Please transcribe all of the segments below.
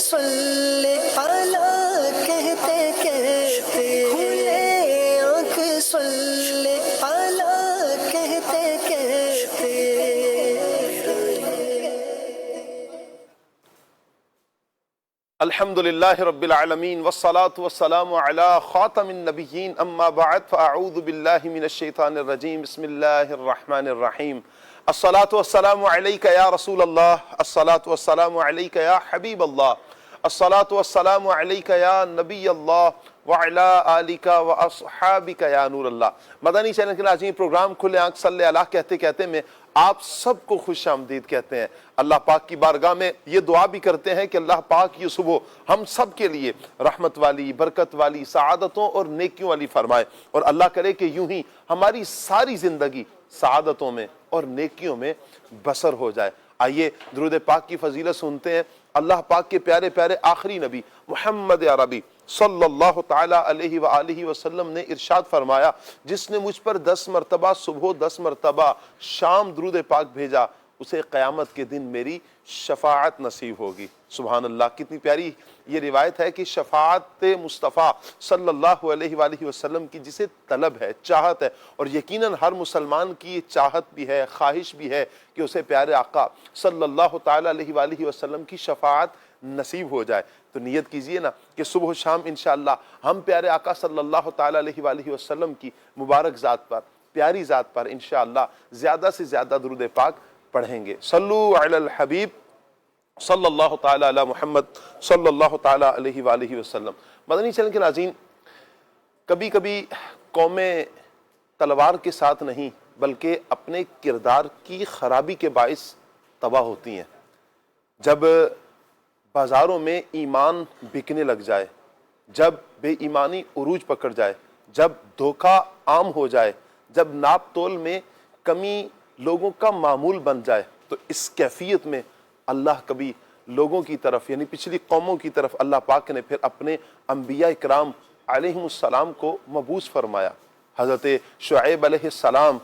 صلی علی کہتے کہتے کھلے آنکھ صلی علی کہتے کہتے الحمد للہ رب العالمین والصلاة والسلام علی خاتم النبیین اما بعد فاعوذ باللہ من الشیطان الرجیم بسم اللہ الرحمن الرحیم الصلاة والسلام علیک یا رسول اللہ الصلاة والسلام علیک یا حبیب اللہ الصلاة والسلام علیک یا نبی اللہ وعلا آلک واصحابک یا نور اللہ۔ مدنی چینل کے ناظرین، پروگرام کھلے آنکھ صلی اللہ کہتے کہتے میں آپ سب کو خوش آمدید کہتے ہیں۔ اللہ پاک کی بارگاہ میں یہ دعا بھی کرتے ہیں کہ اللہ پاک یہ صبح ہم سب کے لیے رحمت والی، برکت والی، سعادتوں اور نیکیوں والی فرمائے، اور اللہ کرے کہ یوں ہی ہماری ساری زندگی سعادتوں میں اور نیکیوں میں بسر ہو جائے۔ آئیے درود پاک کی فضیلت سنتے ہیں۔ اللہ پاک کے پیارے پیارے آخری نبی محمد عربی صلی اللہ تعالی علیہ وآلہ وسلم نے ارشاد فرمایا، جس نے مجھ پر 10 مرتبہ صبح 10 مرتبہ شام درود پاک بھیجا، اسے قیامت کے دن میری شفاعت نصیب ہوگی۔ سبحان اللہ، کتنی پیاری یہ روایت ہے کہ شفاعت مصطفیٰ صلی اللہ علیہ وآلہ وسلم کی جسے طلب ہے، چاہت ہے، اور یقیناً ہر مسلمان کی یہ چاہت بھی ہے، خواہش بھی ہے کہ اسے پیارے آقا صلی اللہ تعالی علیہ وآلہ وسلم کی شفاعت نصیب ہو جائے۔ تو نیت کیجئے نا کہ صبح و شام انشاءاللہ ہم پیارے آقا صلی اللہ تعالی علیہ وآلہ وسلم کی مبارک ذات پر، پیاری ذات پر انشاءاللہ زیادہ سے زیادہ درود پاک پڑھیں گے۔ صلو علی الحبیب صلی اللہ تعالی علی محمد صلی اللہ تعالی علیہ وآلہ وسلم۔ مدنی چینل کے ناظرین، کبھی کبھی قومیں تلوار کے ساتھ نہیں بلکہ اپنے کردار کی خرابی کے باعث تباہ ہوتی ہیں۔ جب بازاروں میں ایمان بکنے لگ جائے، جب بے ایمانی عروج پکڑ جائے، جب دھوکہ عام ہو جائے، جب ناپ تول میں کمی لوگوں کا معمول بن جائے، تو اس کیفیت میں اللہ کبھی لوگوں کی طرف یعنی پچھلی قوموں کی طرف اللہ پاک نے پھر اپنے انبیاء اکرام علیہم السلام کو مبعوث فرمایا۔ حضرت شعیب علیہ السلام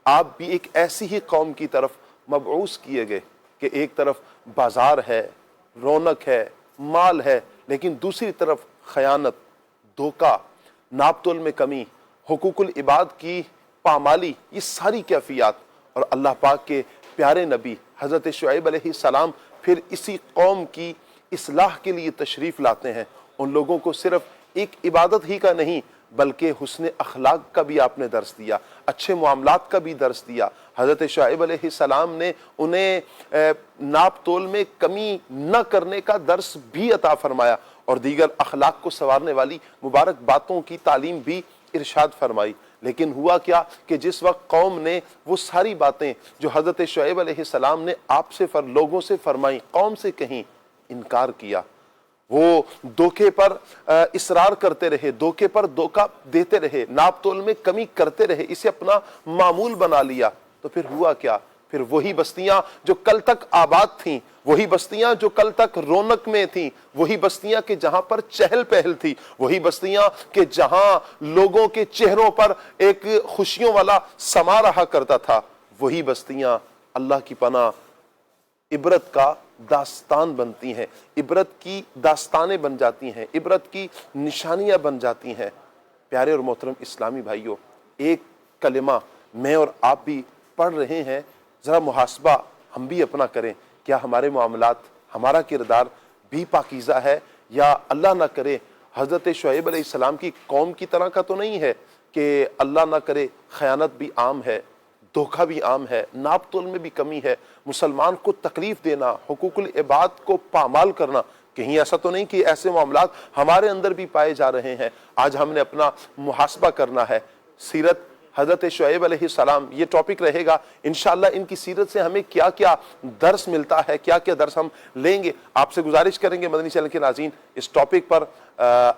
آپ بھی ایک ایسی ہی قوم کی طرف مبعوث کیے گئے کہ ایک طرف بازار ہے، رونق ہے، مال ہے، لیکن دوسری طرف خیانت، دھوکہ، ناپ تول میں کمی، حقوق العباد کی پامالی، یہ ساری کیفیات، اور اللہ پاک کے پیارے نبی حضرت شعیب علیہ السلام پھر اسی قوم کی اصلاح کے لیے تشریف لاتے ہیں۔ ان لوگوں کو صرف ایک عبادت ہی کا نہیں بلکہ حسن اخلاق کا بھی آپ نے درس دیا، اچھے معاملات کا بھی درس دیا۔ حضرت شعیب علیہ السلام نے انہیں ناپ تول میں کمی نہ کرنے کا درس بھی عطا فرمایا، اور دیگر اخلاق کو سنوارنے والی مبارک باتوں کی تعلیم بھی ارشاد فرمائی۔ لیکن ہوا کیا کہ جس وقت قوم نے وہ ساری باتیں جو حضرت شعیب علیہ السلام نے آپ سے لوگوں سے فرمائی، قوم سے کہیں، انکار کیا، وہ دھوکے پر اصرار کرتے رہے، دھوکے پر دھوکہ دیتے رہے، ناپ تول میں کمی کرتے رہے، اسے اپنا معمول بنا لیا، تو پھر ہوا کیا؟ پھر وہی بستیاں جو کل تک آباد تھیں، وہی بستیاں جو کل تک رونق میں تھیں، وہی بستیاں کہ جہاں پر چہل پہل تھی، وہی بستیاں کہ جہاں لوگوں کے چہروں پر ایک خوشیوں والا سما رہا کرتا تھا، وہی بستیاں اللہ کی پناہ عبرت کا داستان بنتی ہیں، عبرت کی داستانیں بن جاتی ہیں، عبرت کی نشانیاں بن جاتی ہیں۔ پیارے اور محترم اسلامی بھائیوں، ایک کلمہ میں اور آپ بھی پڑھ رہے ہیں، ذرا محاسبہ ہم بھی اپنا کریں، کیا ہمارے معاملات، ہمارا کردار بھی پاکیزہ ہے، یا اللہ نہ کرے حضرت شعیب علیہ السلام کی قوم کی طرح کا تو نہیں ہے کہ اللہ نہ کرے خیانت بھی عام ہے، دھوکہ بھی عام ہے، ناپ تول میں بھی کمی ہے، مسلمان کو تکلیف دینا، حقوق العباد کو پامال کرنا، کہیں ایسا تو نہیں کہ ایسے معاملات ہمارے اندر بھی پائے جا رہے ہیں؟ آج ہم نے اپنا محاسبہ کرنا ہے۔ سیرت حضرت شعیب علیہ السلام یہ ٹاپک رہے گا انشاءاللہ۔ ان کی سیرت سے ہمیں کیا کیا درس ملتا ہے، کیا کیا درس ہم لیں گے، آپ سے گزارش کریں گے مدنی چینل کے ناظرین، اس ٹاپک پر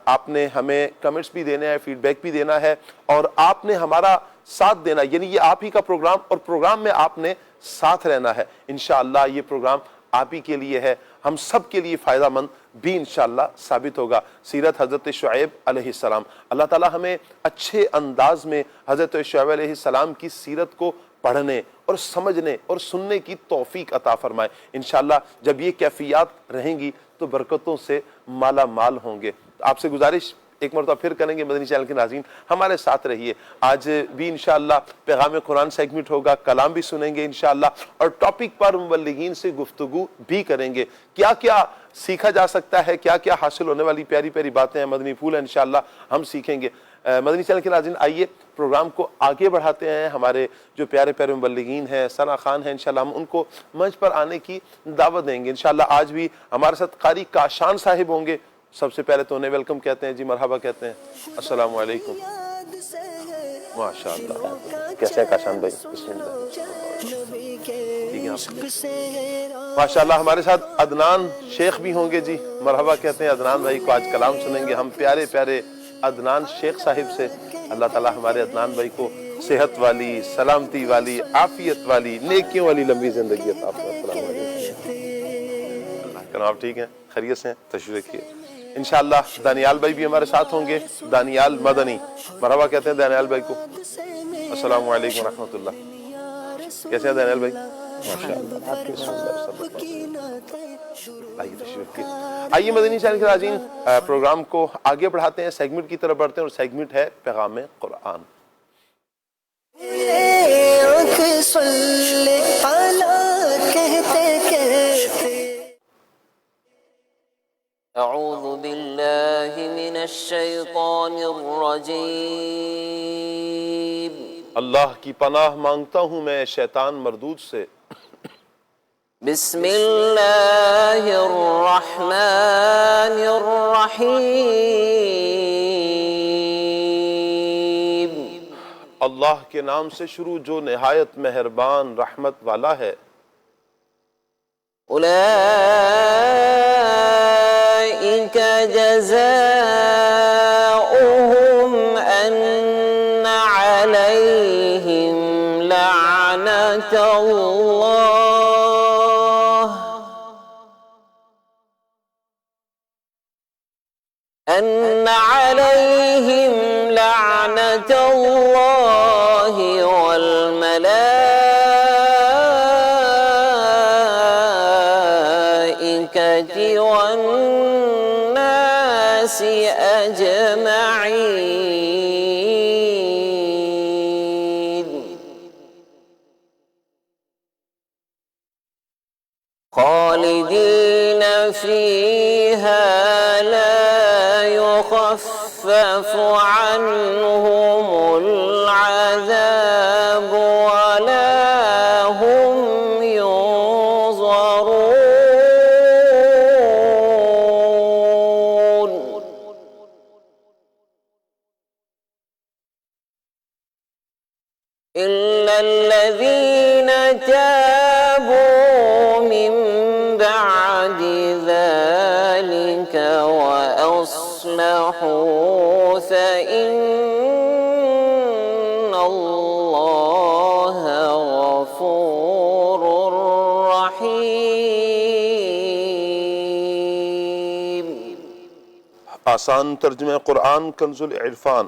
آپ نے ہمیں کمنٹس بھی دینے ہیں، فیڈ بیک بھی دینا ہے، اور آپ نے ہمارا ساتھ دینا، یعنی یہ آپ ہی کا پروگرام، اور پروگرام میں آپ نے ساتھ رہنا ہے۔ انشاءاللہ یہ پروگرام آپ ہی کے لیے ہے، ہم سب کے لیے فائدہ مند بھی انشاءاللہ ثابت ہوگا۔ سیرت حضرت شعیب علیہ السلام، اللہ تعالی ہمیں اچھے انداز میں حضرت شعیب علیہ السلام کی سیرت کو پڑھنے اور سمجھنے اور سننے کی توفیق عطا فرمائے۔ انشاءاللہ جب یہ کیفیات رہیں گی تو برکتوں سے مالا مال ہوں گے۔ آپ سے گزارش ایک مرتبہ پھر کریں گے، مدنی چینل کے ناظرین ہمارے ساتھ رہیے۔ آج بھی انشاءاللہ پیغام قرآن سیگمنٹ ہوگا، کلام بھی سنیں گے انشاءاللہ، اور ٹاپک پر مبلغین سے گفتگو بھی کریں گے۔ کیا کیا سیکھا جا سکتا ہے، کیا کیا حاصل ہونے والی پیاری پیاری باتیں ہیں، مدنی پھول ہیں انشاءاللہ ہم سیکھیں گے۔ مدنی چینل کے ناظرین آئیے پروگرام کو آگے بڑھاتے ہیں۔ ہمارے جو پیارے پیارے مبلغین ہیں، ثنا خان ہیں، انشاءاللہ ہم ان کو منچ پر آنے کی دعوت دیں گے انشاءاللہ۔ آج بھی ہمارے ساتھ قاری کاشان صاحب ہوں گے۔ سب سے پہلے تو انہیں ویلکم کہتے ہیں جی، مرحبا کہتے ہیں۔ السلام علیکم۔ ماشاءاللہ، کیسے ہیں کاشان بھائی؟ بسم اللہ۔ ٹھیک ہے آپ؟ ماشاءاللہ ہمارے ساتھ عدنان شیخ بھی ہوں گے جی، مرحبا کہتے ہیں عدنان بھائی کو۔ آج کلام سنیں گے ہم پیارے پیارے عدنان شیخ صاحب سے۔ اللہ تعالیٰ ہمارے عدنان بھائی کو صحت والی، سلامتی والی، عافیت والی، نیکیوں والی لمبی زندگی عطا فرمائے۔ السلام علیکم۔ اللہ کرم، آپ ٹھیک ہیں، خیریت سے ہیں؟ تشریف رکھیے۔ انشاءاللہ دانیال بھائی بھی ہمارے ساتھ ہوں گے، دانیال مدنی، مرحبا کہتے ہیں دانیال بھائی کو۔ السلام علیکم ورحمۃ اللہ۔ کیسے ہیں دانیال بھائی؟ ماشاءاللہ، آپ کے آئیے تشریف رکھیے۔ آئیے مدنی چینل کے ناظرین پروگرام کو آگے بڑھاتے ہیں، سیگمنٹ کی طرف بڑھتے ہیں، اور سیگمنٹ ہے پیغام قرآن۔ اعوذ باللہ من الشیطان الرجیم۔ اللہ کی پناہ مانگتا ہوں میں شیطان مردود سے۔ بسم اللہ الرحمن الرحیم۔ اللہ کے نام سے شروع جو نہایت مہربان رحمت والا ہے۔ اولئک جزاؤہم ان علیہم لعنت اللہ والملائکۃ والناس اجمعین۔ خالدین فیہا لا يخفف عنهم العذاب ولا هم ينظرون۔ إلا الذين تابوا من بعد ذلك وأصلحوا فإن الله غفور رحيم۔ آسان ترجمہ قرآن کنز العرفان۔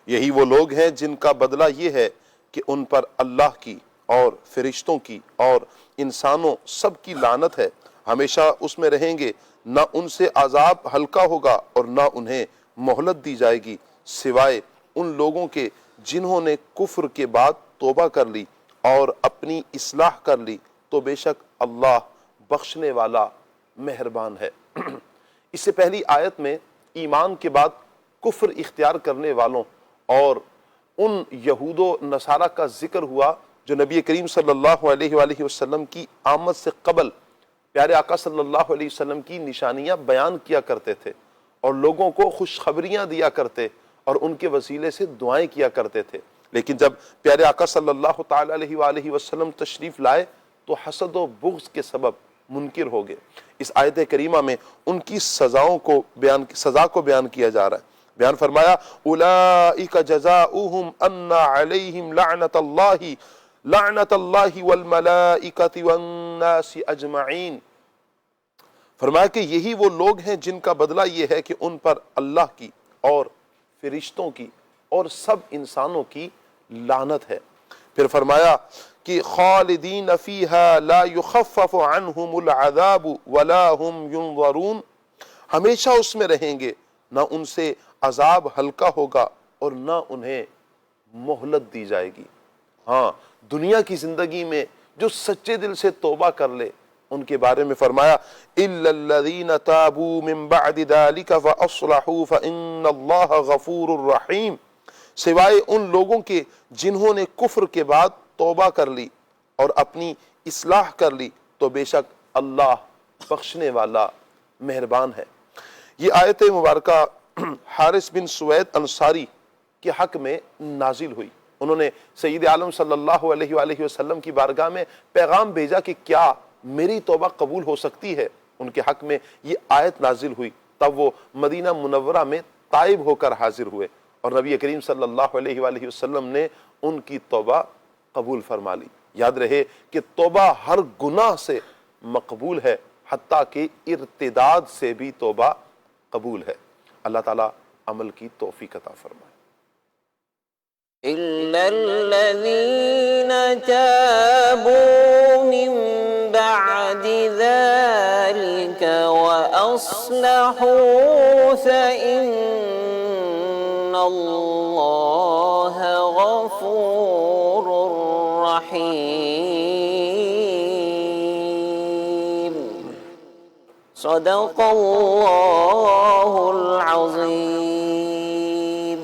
یہی وہ لوگ ہیں جن کا بدلہ یہ ہے کہ ان پر اللہ کی اور فرشتوں کی اور انسانوں سب کی لعنت ہے، ہمیشہ اس میں رہیں گے، نہ ان سے عذاب ہلکا ہوگا اور نہ انہیں مہلت دی جائے گی، سوائے ان لوگوں کے جنہوں نے کفر کے بعد توبہ کر لی اور اپنی اصلاح کر لی تو بے شک اللہ بخشنے والا مہربان ہے۔ اس سے پہلی آیت میں ایمان کے بعد کفر اختیار کرنے والوں اور ان یہود و نصارہ کا ذکر ہوا جو نبی کریم صلی اللہ علیہ وآلہ وسلم کی آمد سے قبل پیارے آقا صلی اللہ علیہ وسلم کی نشانیاں بیان کیا کرتے تھے اور لوگوں کو خوشخبریاں دیا کرتے اور ان کے وسیلے سے دعائیں کیا کرتے تھے۔ لیکن جب پیارے آقا صلی اللہ تعالی علیہ وآلہ وسلم تشریف لائے تو حسد و بغض کے سبب منکر ہو گئے۔ اس آیت کریمہ میں ان کی سزا کو بیان کیا جا رہا ہے۔ بیان فرمایا اولئک جزاؤہم ان علیہم لعنت اللہ والملائکۃ والناس اجمعین۔ فرمایا کہ یہی وہ لوگ ہیں جن کا بدلہ یہ ہے کہ ان پر اللہ کی اور فرشتوں کی اور سب انسانوں کی لعنت ہے۔ پھر فرمایا کہ خالدین فیہا لا یخفف عنہم العذاب ولا ہم ینظرون، ہمیشہ اس میں رہیں گے، نہ ان سے عذاب ہلکا ہوگا اور نہ انہیں مہلت دی جائے گی۔ ہاں، دنیا کی زندگی میں جو سچے دل سے توبہ کر لے ان کے بارے میں فرمایا إِلَّا الَّذِينَ تَابُوا مِن بَعْدِ ذَلِكَ فَأَصْلَحُوا فَإِنَّ اللَّهَ غَفُورٌ رَحِيمٌ، سوائے ان لوگوں کے جنہوں نے کفر کے بعد توبہ کر لی اور اپنی اصلاح کر لی تو بے شک اللہ بخشنے والا مہربان ہے۔ یہ آیت مبارکہ حارث بن سوید انصاری کے حق میں نازل ہوئی۔ انہوں نے سید عالم صلی اللہ علیہ وآلہ وسلم کی بارگاہ میں پیغام بھیجا کہ کیا میری توبہ قبول ہو سکتی ہے۔ ان کے حق میں یہ آیت نازل ہوئی، تب وہ مدینہ منورہ میں تائب ہو کر حاضر ہوئے اور نبی کریم صلی اللہ علیہ وآلہ وسلم نے ان کی توبہ قبول فرما لی۔ یاد رہے کہ توبہ ہر گناہ سے مقبول ہے، حتیٰ کہ ارتداد سے بھی توبہ قبول ہے۔ اللہ تعالیٰ عمل کی توفیق عطا فرمائے۔ إِلَّا الَّذِينَ تَابُوا مِن بَعْدِ ذَلِكَ وَأَصْلَحُوا فَإِنَّ اللَّهَ غَفُورٌ رَحِيمٌ۔ صدق اللہ العظیم۔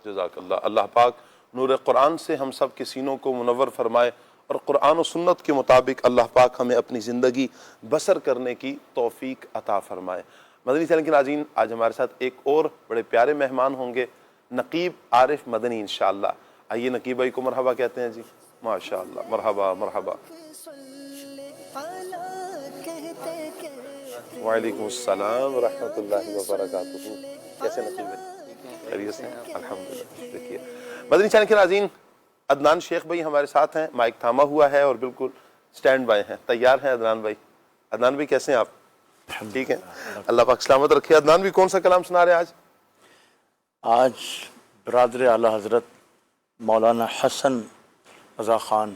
جزاک اللہ۔ اللہ پاک نور قرآن سے ہم سب کے سینوں کو منور فرمائے اور قرآن و سنت کے مطابق اللہ پاک ہمیں اپنی زندگی بسر کرنے کی توفیق عطا فرمائے۔ مدنی چینل کے ناظرین، آج ہمارے ساتھ ایک اور بڑے پیارے مہمان ہوں گے، نقیب عارف مدنی انشاءاللہ۔ آئیے نقیب بھائی کو مرحبا کہتے ہیں جی۔ ماشاءاللہ، مرحبا مرحبا۔ وعلیکم السلام ورحمۃ اللہ وبرکاتہ۔ کیسے نقیب بھائی؟ خیریت سے؟ الحمدللہ۔ دیکھیے مدنی چینل کے ناظرین، عدنان شیخ بھائی ہمارے ساتھ ہیں، مائک تھاما ہوا ہے اور بالکل سٹینڈ بائی ہیں، تیار ہیں عدنان بھائی۔ عدنان بھائی کیسے ہیں آپ؟ ٹھیک ہیں، اللہ پاک سلامت رکھے۔ عدنان بھائی کون سا کلام سنا رہے ہیں آج؟ آج برادر اعلیٰ حضرت مولانا حسن رضا خان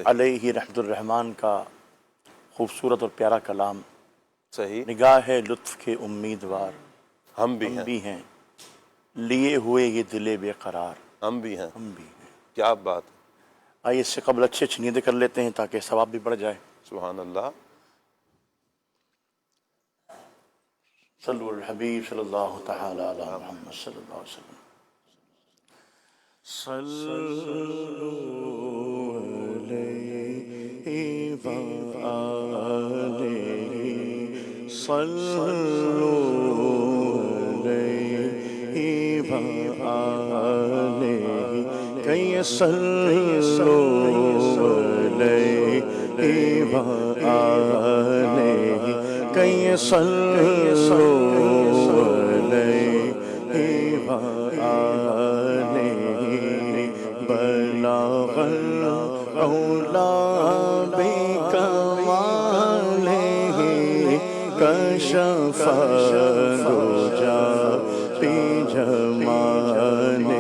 علیہ رحمۃ الرحمن کا خوبصورت اور پیارا کلام، صحیح۔ نگاہ لطف کے امیدوار ہم بھی ہیں، لیے ہوئے یہ دل بے قرار، ہم بھی ہیں۔ کیا بات۔ آئیے اس سے قبل اچھی نیتیں کر لیتے ہیں تاکہ ثواب بھی بڑھ جائے۔ سبحان اللہ۔ صلو علی الحبیب صلی اللہ تعالی علی محمد صلی اللہ علیہ وسلم۔ صلو علیہ وآلہ، صلو علیہ وآلہ، کئی صلو علیہ وآلہ، کئی صلو علیہ وآلہ، بلغ العلا بکمالہ، کشف الرجا بجمالہ،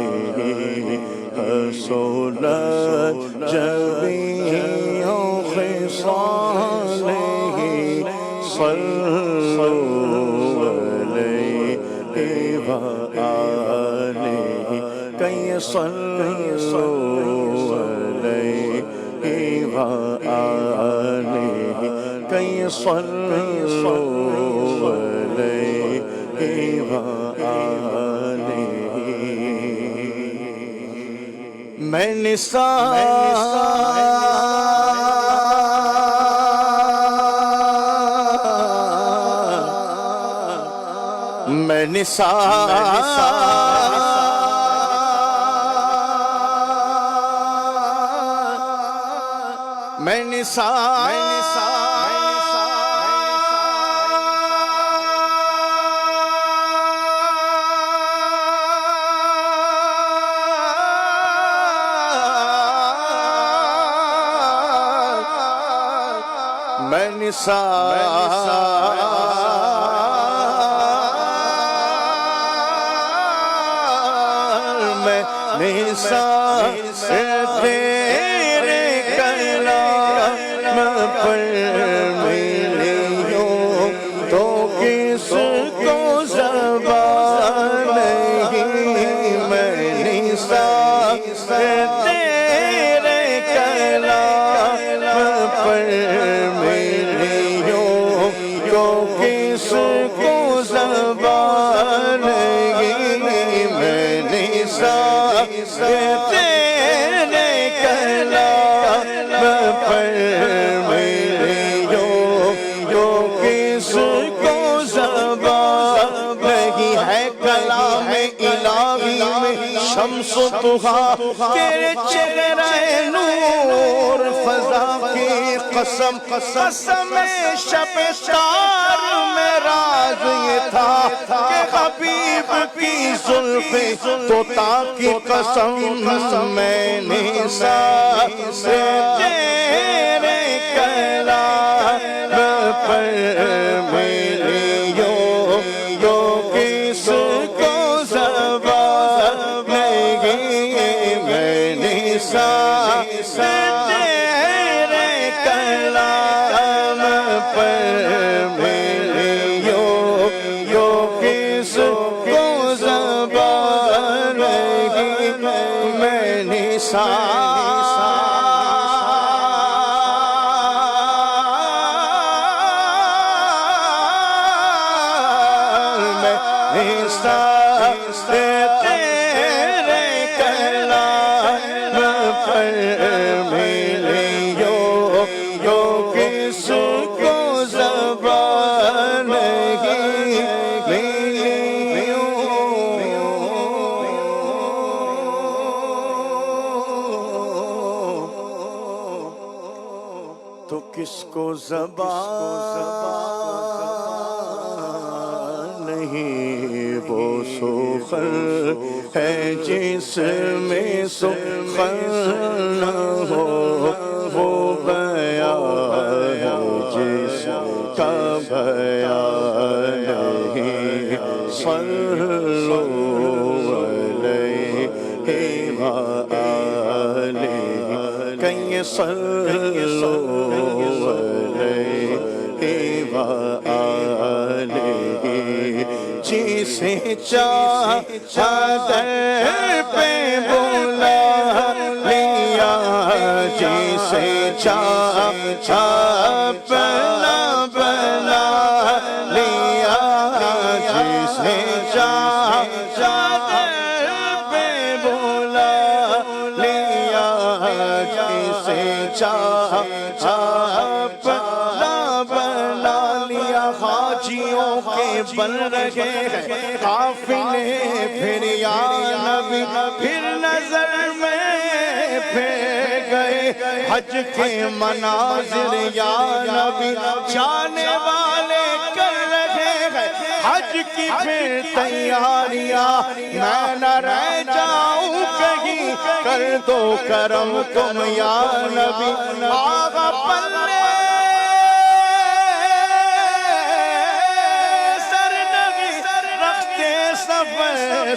حصلت جميع خصاله، صلوا عليه وآله، كي صلوا عليه وآله، كي صلوا عليه وآله۔ میں نثار تیرے کو زبان میں نثار تیرے کلام پر میرے جو کس کو زبان نہیں ہے کلام الہی میں شمس و ضحیٰ تیرے چہرہ نور فضا کی قسم شب تار میں راز یہ تھا کہ حبیب کی زلف طوطا کی قسم میں نے سے تیرے کلام پر میرے یو کس کو زبان نہیں میں نے تیرے کلام پر میرے یو کس کو زبان نہیں میں نے تیرے کلام پر میرے یو کس کو زبان نہیں تو کس کو زبان نہیں وہ سخن ہے جس میں سخن نہ ہو وہ بیان ہے جس کا بیان نہیں صلو علیہ وآلہ کہیں صلو علیہ وآلہ جسے چادر پہ بلا لیا جسے بلا لیا جسے چادر پہ بلا لیا جسے بلا لیا حاجیوں کے بن رہے ہیں قافلے پھر یا نبی پھر نظر میں پھر گئے حج کے مناظر یا نبی جانے والے کر رہے ہیں حج کی پھر تیاریاں میں نہ رہ جاؤں کہیں کر دو کرم تم یا نبی آغا پلے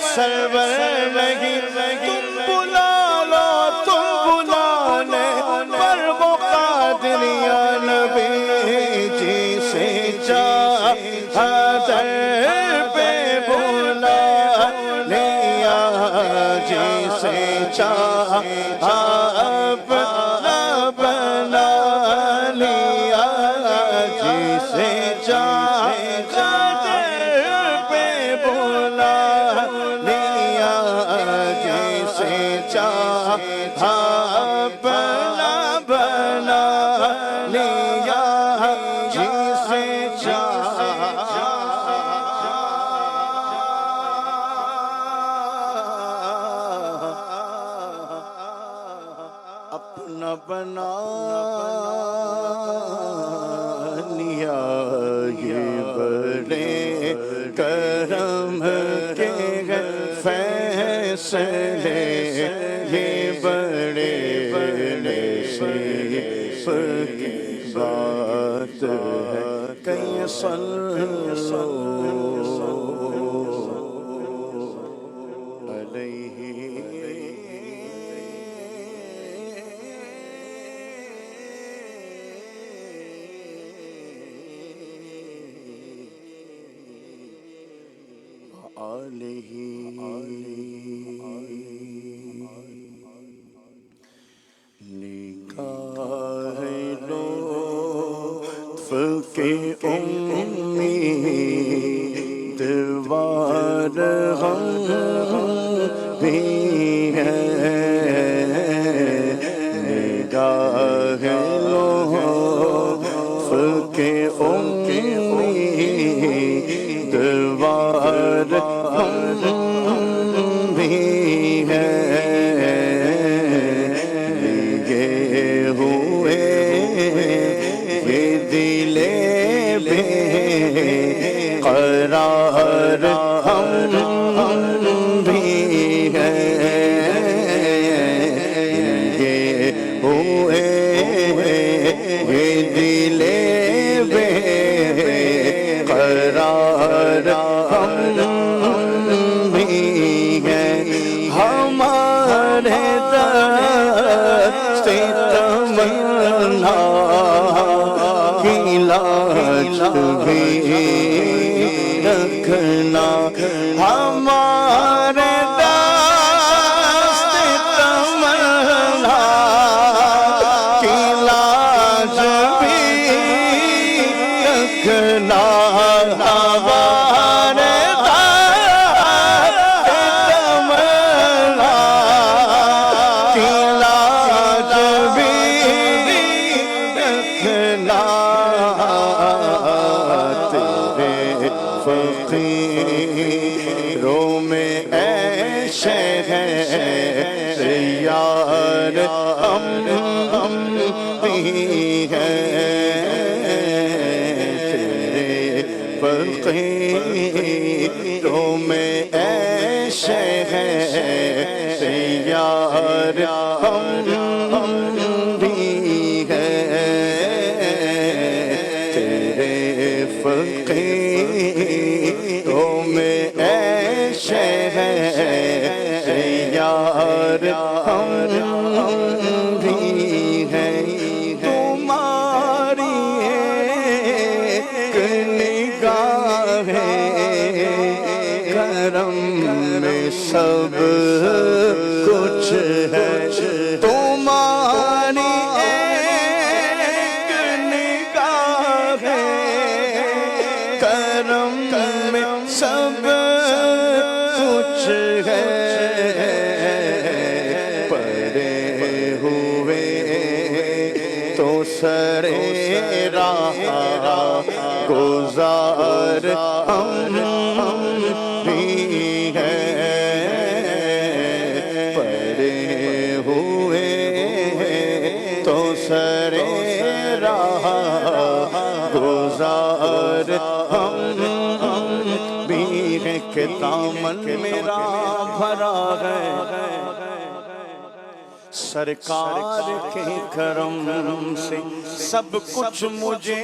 سرور نہیں تم بلا لو پر وہ قادر یا نبی جسے چادر پہ بلا لیا جسے بلا لیا جسے بنا لیا جسے اپنا بنا لیا یہ بڑے کرم کے فیصلے یہ بڑے نصیب کی بات ہے کہیں صلو نگاہ لطف کے امید ہم بھی ہیں نگاہ لطف کے امیدوار ہم بھی ہیں لیے ہوئے یہ دل بے قرار ہم بھی ہیں لیے ہوئے یہ دل بے قرار ہم بھی ہیں ہمارے دست تمنا کی لاج بھی رکھنا ہمارے دست تمنا کی لاج بھی رکھنا ہمارے دست تمنا کی لاج بھی رکھنا تیرے فقیروں میں اے شہر یار ہم بھی ہیں تیرے فقیروں میں اے شہر یار ہم بھی ہیں تیرے فقیروں میں اے شہر یار ہم بھی ہیں تمہاری ایک نگاہ کرم میں سب کچھ ہے تمہاری ایک نگاہ کرم میں سب کچھ ہے پڑے ہوئے تو سرے راہ گزار ہم بھی ہیں پڑے ہوئے تو سرے راہ گزار ہم بھی ہیں کہ دامن میرا بھرا ہے سرکار کے کرم سے سب کچھ مجھے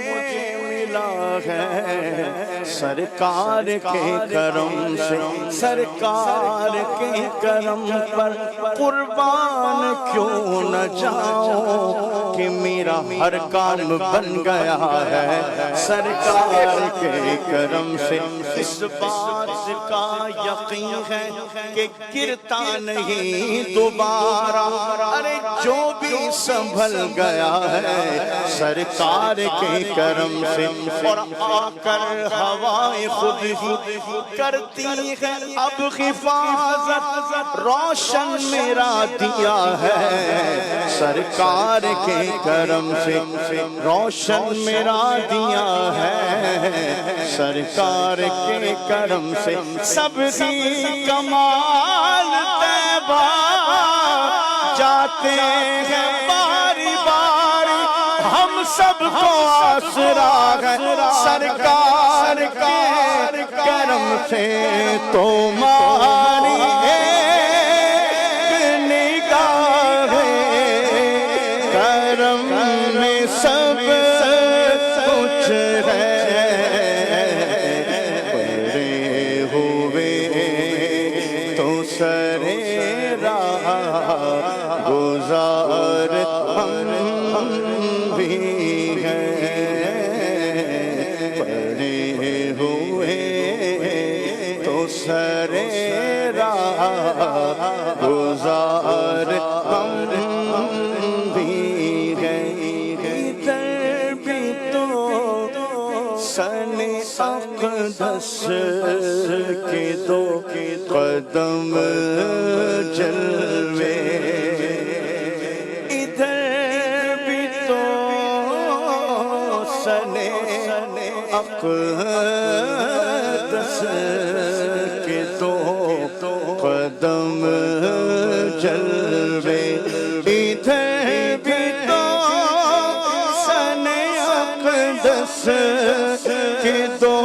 ملا ہے سرکار کے کرم سے سرکار کے کرم پر قربان کیوں نہ جاؤں کہ میرا ہر کام بن گیا ہے سرکار کے کرم سے اس بات کا یقین ہے کہ گرتا نہیں دوبارہ ارے جو بھی سنبھل گیا ہے سرکار کے کرم سے اور آ کر ہوائیں خود ہی کرتی ہے اب حفاظت روشن میرا دیا ہے سرکار کے کرم سے روشن میرا دیا ہے سرکار کے کرم سے سب ہی کمال طیبہ جاتے ہیں باری باری ہم سب کو آسرا ہے سرکار کے کرم سے تمہاری ایک نگاہ کرم میں سب کچھ ہے پڑے ہوئے تو سرے راہ گزار ہم بھی ہیں پڑے ہوئے تو سرے راہ گزار ہم بھی ہیں ادھر بھی تو سن اقدس بس کے دو قدم جلوے ادھر بھی تو سنے اقدس کے دو قدم جلوے ادھر بھی تو سنے اقدس کے دو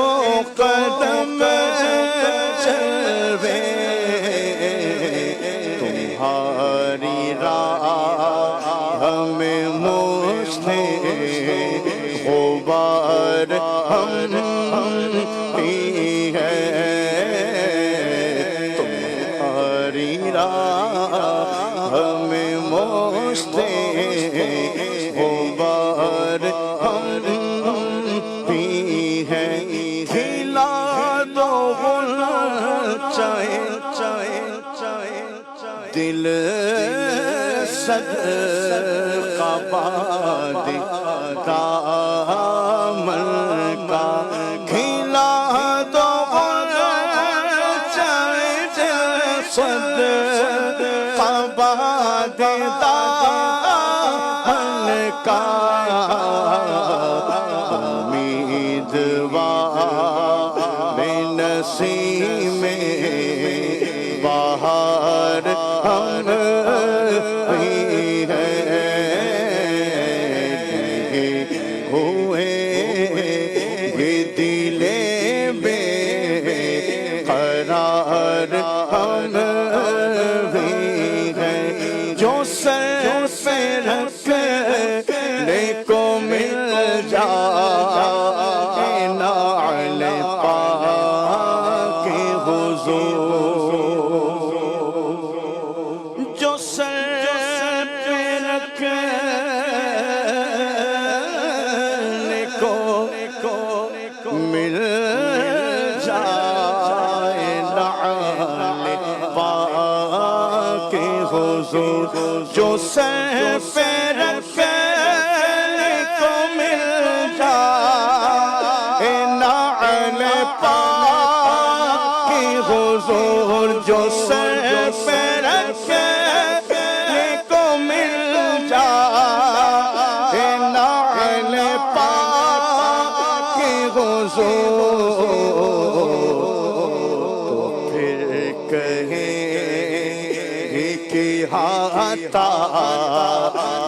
قدم جلوے تمہاری راہ ہمیں مجھے غبار ہم بھی ہیں تمہاری راہ ہمیں مجھے غبار ہم بھی ہیں کھلا دو چائے دل صدقہ باد دامن کا کھلا دو چائے صدقہ باد دامن کا امیدوار نسیم بہار ہم بھی ہیں ہوئے یہ دل بے قرار ہم بھی ہیں جو سر پہ رکھنے کو مل جائے نعل پاک حضور جو سر پہ رکھنے کو مل جائے نعل پاک حضور جو سر پہ رکھنے کو مل جائے نعل پاک حضور جو سر پہ رکھنے کو مل جائے نعل پاک حضور تو پھر کہیں کہ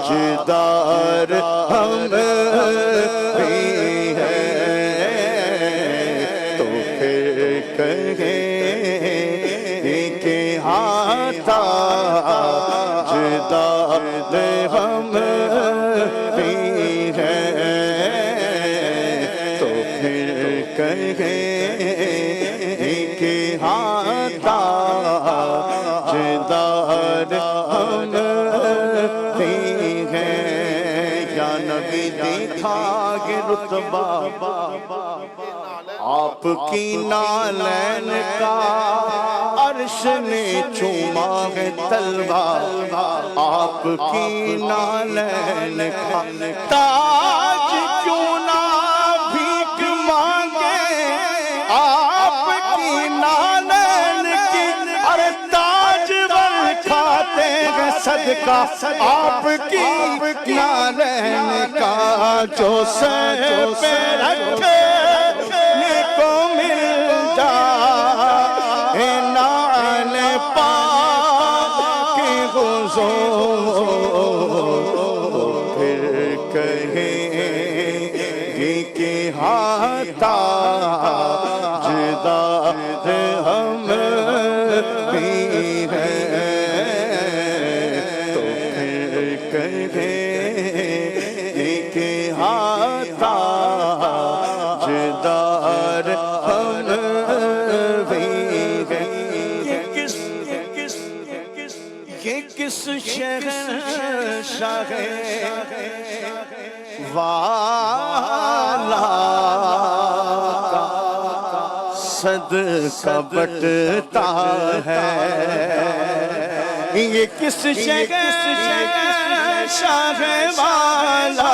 تاجدار ہم بھی ہیں تو پھر کہیں کہ تاجدار ہم بھی ہیں تو پھر کہیں کہ تاجدار ہم بھی ہیں یا نبی دیکھا گے رتبہ آپ کی نالین کا عرش نے چوما ہے طلبہ آپ کی نالین کا تاج کیوں نہ بھیک مانگے آپ کی نالین کی ارے تاج ور کھاتے ہیں صدقہ آپ کی نالین کا جو سر پہ رکھے کو مل جائے نعل پاک حضور پھر کہیں کہ تاجدار ہم بھی ہیں تو پھر کہیں کہ تاجدار ہم بھی ہیں یہ کس شہنشاہ والا کا صدقہ بٹتا ہے یہ کس شہنشاہ والا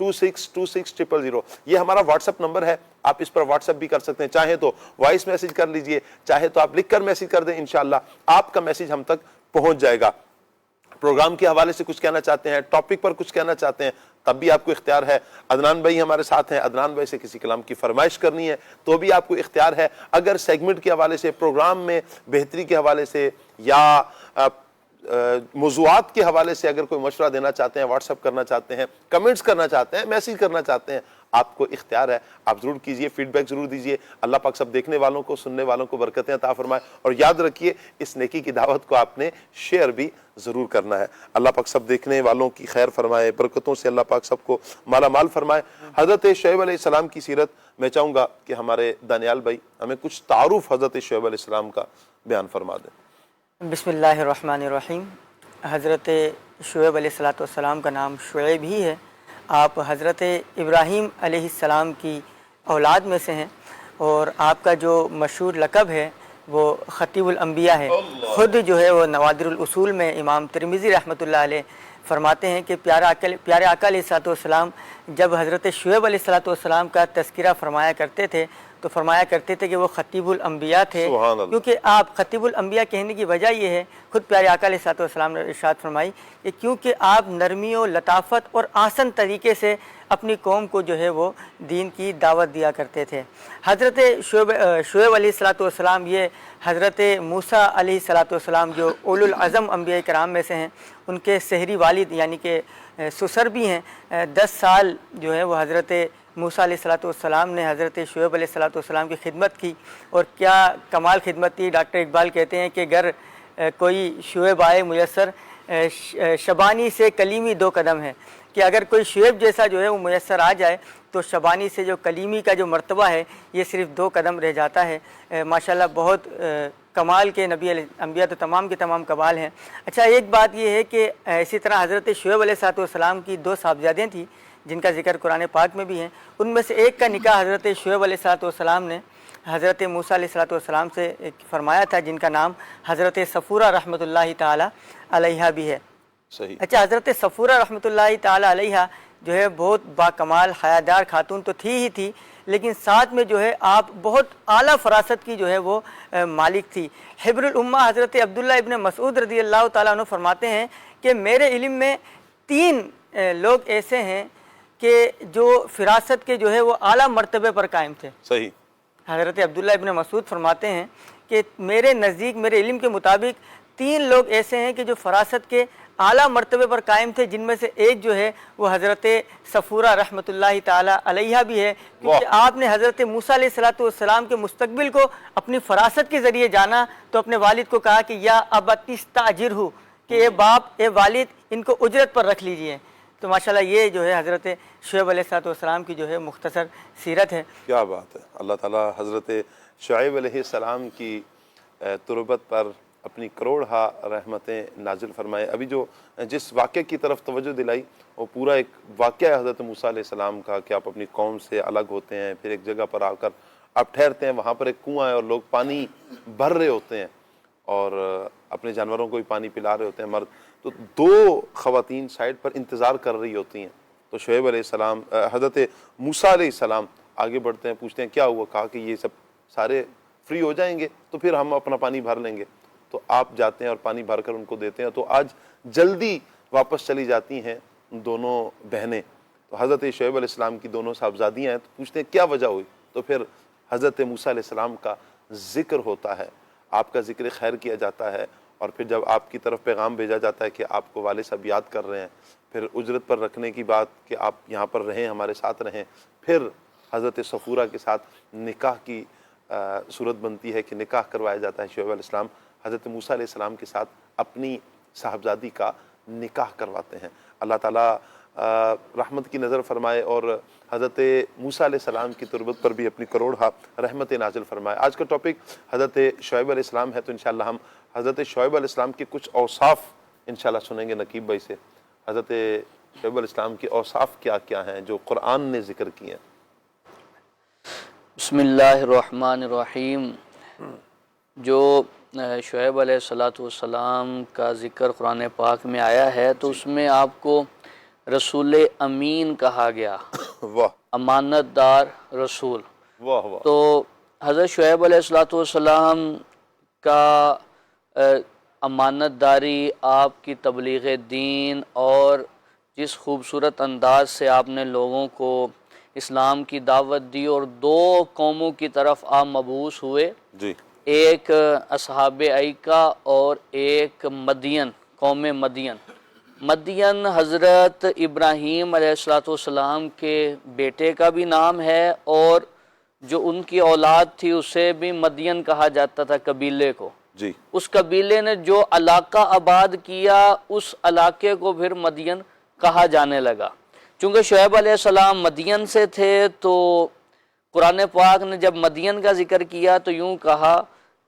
262600। یہ ہمارا واٹس ایپ نمبر ہے، آپ اس پر واٹس ایپ بھی کر سکتے ہیں، چاہے تو وائس میسج کر لیجئے، چاہے تو آپ لکھ کر میسج کر دیں، انشاءاللہ آپ کا میسج ہم تک پہنچ جائے گا۔ پروگرام کے حوالے سے کچھ کہنا چاہتے ہیں، ٹاپک پر کچھ کہنا چاہتے ہیں، تب بھی آپ کو اختیار ہے۔ عدنان بھائی ہمارے ساتھ ہیں، عدنان بھائی سے کسی کلام کی فرمائش کرنی ہے تو بھی آپ کو اختیار ہے۔ اگر سیگمنٹ کے حوالے سے، پروگرام میں بہتری کے حوالے سے یا موضوعات کے حوالے سے اگر کوئی مشورہ دینا چاہتے ہیں، واٹس ایپ کرنا چاہتے ہیں، کمنٹس کرنا چاہتے ہیں، میسج کرنا چاہتے ہیں، آپ کو اختیار ہے، آپ ضرور کیجئے، فیڈ بیک ضرور دیجئے۔ اللہ پاک سب دیکھنے والوں کو، سننے والوں کو برکتیں عطا فرمائے، اور یاد رکھیے اس نیکی کی دعوت کو آپ نے شیئر بھی ضرور کرنا ہے۔ اللہ پاک سب دیکھنے والوں کی خیر فرمائے، برکتوں سے اللہ پاک سب کو مالا مال فرمائے۔ حضرت شعیب علیہ السلام کی سیرت میں چاہوں گا کہ ہمارے دانیال بھائی ہمیں کچھ تعارف حضرت شعیب علیہ السلام کا بیان فرما دیں۔ بسم اللہ الرحمن الرحیم۔ حضرت شعیب علیہ السلام کا نام شعیب ہی ہے۔ آپ حضرت ابراہیم علیہ السلام کی اولاد میں سے ہیں، اور آپ کا جو مشہور لقب ہے وہ خطیب الانبیاء ہے۔ خود جو ہے وہ نوادر الاصول میں امام ترمذی رحمۃ اللہ علیہ فرماتے ہیں کہ پیارے آقا علیہ السلام جب حضرت شعیب علیہ السلام کا تذکرہ فرمایا کرتے تھے تو فرمایا کرتے تھے کہ وہ خطیب الانبیاء تھے، کیونکہ آپ خطیب الانبیاء کہنے کی وجہ یہ ہے، خود پیارے آقا علیہ السلام نے ارشاد فرمائی کہ کیونکہ آپ نرمی و لطافت اور آسن طریقے سے اپنی قوم کو جو ہے وہ دین کی دعوت دیا کرتے تھے۔ حضرت شعیب علیہ السلام یہ حضرت موسیٰ علیہ السلام جو اولو العزم انبیاء کرام میں سے ہیں، ان کے سحری والد یعنی کہ سسر بھی ہیں۔ 10 سال جو ہے وہ حضرت موسیٰ علیہ السلام نے حضرت شعیب علیہ السلام کی خدمت کی، اور کیا کمال خدمت کی۔ ڈاکٹر اقبال کہتے ہیں کہ گر کوئی شعیب آئے میسر، شبانی سے کلیمی 2 قدم ہے، کہ اگر کوئی شعیب جیسا جو ہے وہ میسر آ جائے تو شبانی سے جو کلیمی کا جو مرتبہ ہے یہ صرف 2 قدم رہ جاتا ہے۔ ماشاءاللہ بہت کمال کے نبی انبیاء تو تمام کے تمام کمال ہیں۔ اچھا، ایک بات یہ ہے کہ اسی طرح حضرت شعیب علیہ السلام کی 2 صاحبزادیں تھیں جن کا ذکر قرآن پاک میں بھی ہے۔ ان میں سے ایک کا نکاح حضرت شعیب علیہ السلام نے حضرت موسیٰ علیہ السلام سے فرمایا تھا، جن کا نام حضرت صفورہ رحمۃ اللہ تعالی علیہ بھی ہے۔ صحیح۔ اچھا، حضرت صفورہ رحمۃ اللہ تعالی علیہ جو ہے بہت باکمال حیادار خاتون تو تھی ہی تھی، لیکن ساتھ میں جو ہے آپ بہت اعلیٰ فراست کی جو ہے وہ مالک تھی۔ حبر الامہ حضرت عبداللہ ابن مسعود رضی اللہ تعالیٰ عنہ فرماتے ہیں کہ میرے علم میں 3 لوگ ایسے ہیں کہ جو فراست کے جو ہے وہ اعلیٰ مرتبے پر قائم تھے۔ صحیح۔ حضرت عبداللہ ابن مسعود فرماتے ہیں کہ میرے نزدیک، میرے علم کے مطابق 3 لوگ ایسے ہیں کہ جو فراست کے اعلیٰ مرتبے پر قائم تھے، جن میں سے ایک جو ہے وہ حضرت صفورہ رحمۃ اللہ تعالی علیہ بھی ہے، کیونکہ آپ نے حضرت موسیٰ علیہ السلام کے مستقبل کو اپنی فراست کے ذریعے جانا تو اپنے والد کو کہا کہ یا ابت استاجرہ، کہ اے باپ، اے والد، ان کو اجرت پر رکھ لیجئے۔ تو ماشاءاللہ یہ جو ہے حضرت شعیب علیہ السلام کی جو ہے مختصر سیرت ہے۔ کیا بات ہے۔ اللہ تعالیٰ حضرت شعیب علیہ السلام کی تربت پر اپنی کروڑہا رحمتیں نازل فرمائے۔ ابھی جو جس واقعے کی طرف توجہ دلائی وہ پورا ایک واقعہ ہے حضرت موسیٰ علیہ السلام کا، کہ آپ اپنی قوم سے الگ ہوتے ہیں، پھر ایک جگہ پر آ کر آپ ٹھہرتے ہیں، وہاں پر ایک کنواں ہے اور لوگ پانی بھر رہے ہوتے ہیں اور اپنے جانوروں کو بھی پانی پلا رہے ہوتے ہیں مرد، تو 2 خواتین سائڈ پر انتظار کر رہی ہوتی ہیں۔ تو شعیب علیہ السلام حضرت موسیٰ علیہ السلام آگے بڑھتے ہیں، پوچھتے ہیں کیا ہوا؟ کہا کہ یہ سب سارے فری ہو جائیں گے تو پھر ہم اپنا پانی بھر لیں گے۔ تو آپ جاتے ہیں اور پانی بھر کر ان کو دیتے ہیں، تو آج جلدی واپس چلی جاتی ہیں دونوں بہنیں۔ تو حضرت شعیب علیہ السلام کی 2 صاحبزادیاں ہیں، تو پوچھتے ہیں کیا وجہ ہوئی؟ تو پھر حضرت موسیٰ علیہ السلام کا ذکر ہوتا ہے، آپ کا ذکر خیر کیا جاتا ہے، اور پھر جب آپ کی طرف پیغام بھیجا جاتا ہے کہ آپ کو والد صاحب یاد کر رہے ہیں، پھر اجرت پر رکھنے کی بات کہ آپ یہاں پر رہیں، ہمارے ساتھ رہیں، پھر حضرت صفورہ کے ساتھ نکاح کی صورت بنتی ہے کہ نکاح کروایا جاتا ہے۔ شعیب علیہ السلام حضرت موسیٰ علیہ السلام کے ساتھ اپنی صاحبزادی کا نکاح کرواتے ہیں۔ اللہ تعالیٰ رحمت کی نظر فرمائے اور حضرت موسیٰ علیہ السلام کی تربت پر بھی اپنی کروڑہا رحمت نازل فرمائے۔ آج کا ٹاپک حضرت شعیب علیہ السلام ہے، تو انشاءاللہ ہم حضرت شعیب علیہ السلام کے کچھ اوصاف انشاءاللہ سنیں گے نقیب بھائی سے۔ حضرت شعیب علیہ السلام کے اوصاف کیا کیا ہیں جو قرآن نے ذکر کیے ہیں؟ بسم اللہ الرحمن الرحیم۔ جو شعیب علیہ السلام کا ذکر قرآن پاک میں آیا ہے تو اس میں آپ کو رسول امین کہا گیا، واہ امانت دار رسول۔ واہ واہ، تو حضرت شعیب علیہ السلام کا امانت داری، آپ کی تبلیغ دین، اور جس خوبصورت انداز سے آپ نے لوگوں کو اسلام کی دعوت دی اور دو قوموں کی طرف آپ مبعوث ہوئے، جی ایک اصحاب ایکا اور ایک مدین، قوم مدین۔ مدین حضرت ابراہیم علیہ السلام کے بیٹے کا بھی نام ہے، اور جو ان کی اولاد تھی اسے بھی مدین کہا جاتا تھا، قبیلے کو۔ جی اس قبیلے نے جو علاقہ آباد کیا اس علاقے کو پھر مدین کہا جانے لگا۔ چونکہ شعیب علیہ السلام مدین سے تھے تو قرآن پاک نے جب مدین کا ذکر کیا تو یوں کہا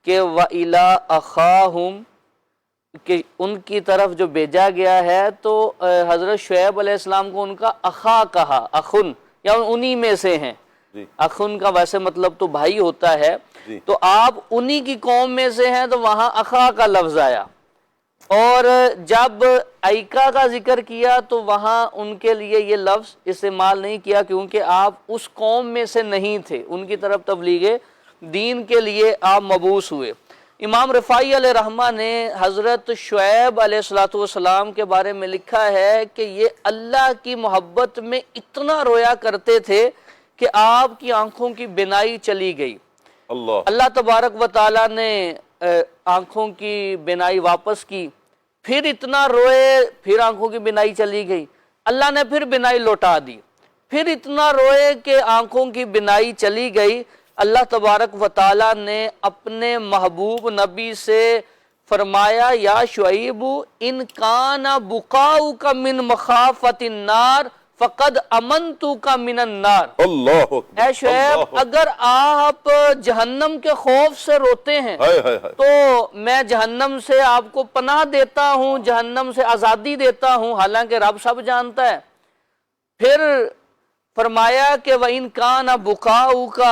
کہ وَإِلَىٰ أَخَاهُمْ، کہ ان کی طرف جو بھیجا گیا ہے، تو حضرت شعیب علیہ السلام کو ان کا اخا کہا، اخن، یا انہی میں سے ہیں۔ جی اخن کا ویسے مطلب تو بھائی ہوتا ہے، جی تو آپ انہی کی قوم میں سے ہیں، تو وہاں اخا کا لفظ آیا۔ اور جب ایکا کا ذکر کیا تو وہاں ان کے لیے یہ لفظ استعمال نہیں کیا، کیونکہ آپ اس قوم میں سے نہیں تھے، ان کی طرف تبلیغ دین کے لیے آپ مبعوث ہوئے۔ امام رفاعی علیہ رحمہ نے حضرت شعیب علیہ السلام کے بارے میں لکھا ہے کہ یہ اللہ کی محبت میں اتنا رویا کرتے تھے کہ آپ کی آنکھوں کی بینائی چلی گئی۔ اللہ تبارک و تعالیٰ نے آنکھوں کی بینائی واپس کی، پھر اتنا روئے، پھر آنکھوں کی بینائی چلی گئی، اللہ نے پھر بینائی لوٹا دی، پھر اتنا روئے کہ آنکھوں کی بینائی چلی گئی۔ اللہ تبارک و تعالیٰ نے اپنے محبوب نبی سے فرمایا یا شعیب ان کان بقاؤک من مخافت النار فقد امنتک من النار۔ اللہ اے شعیب اگر آپ جہنم کے خوف سے روتے ہیں تو میں جہنم سے آپ کو پناہ دیتا ہوں، جہنم سے آزادی دیتا ہوں، حالانکہ رب سب جانتا ہے۔ پھر فرمایا کہ وَإِن كَانَ بُكَاؤُكَ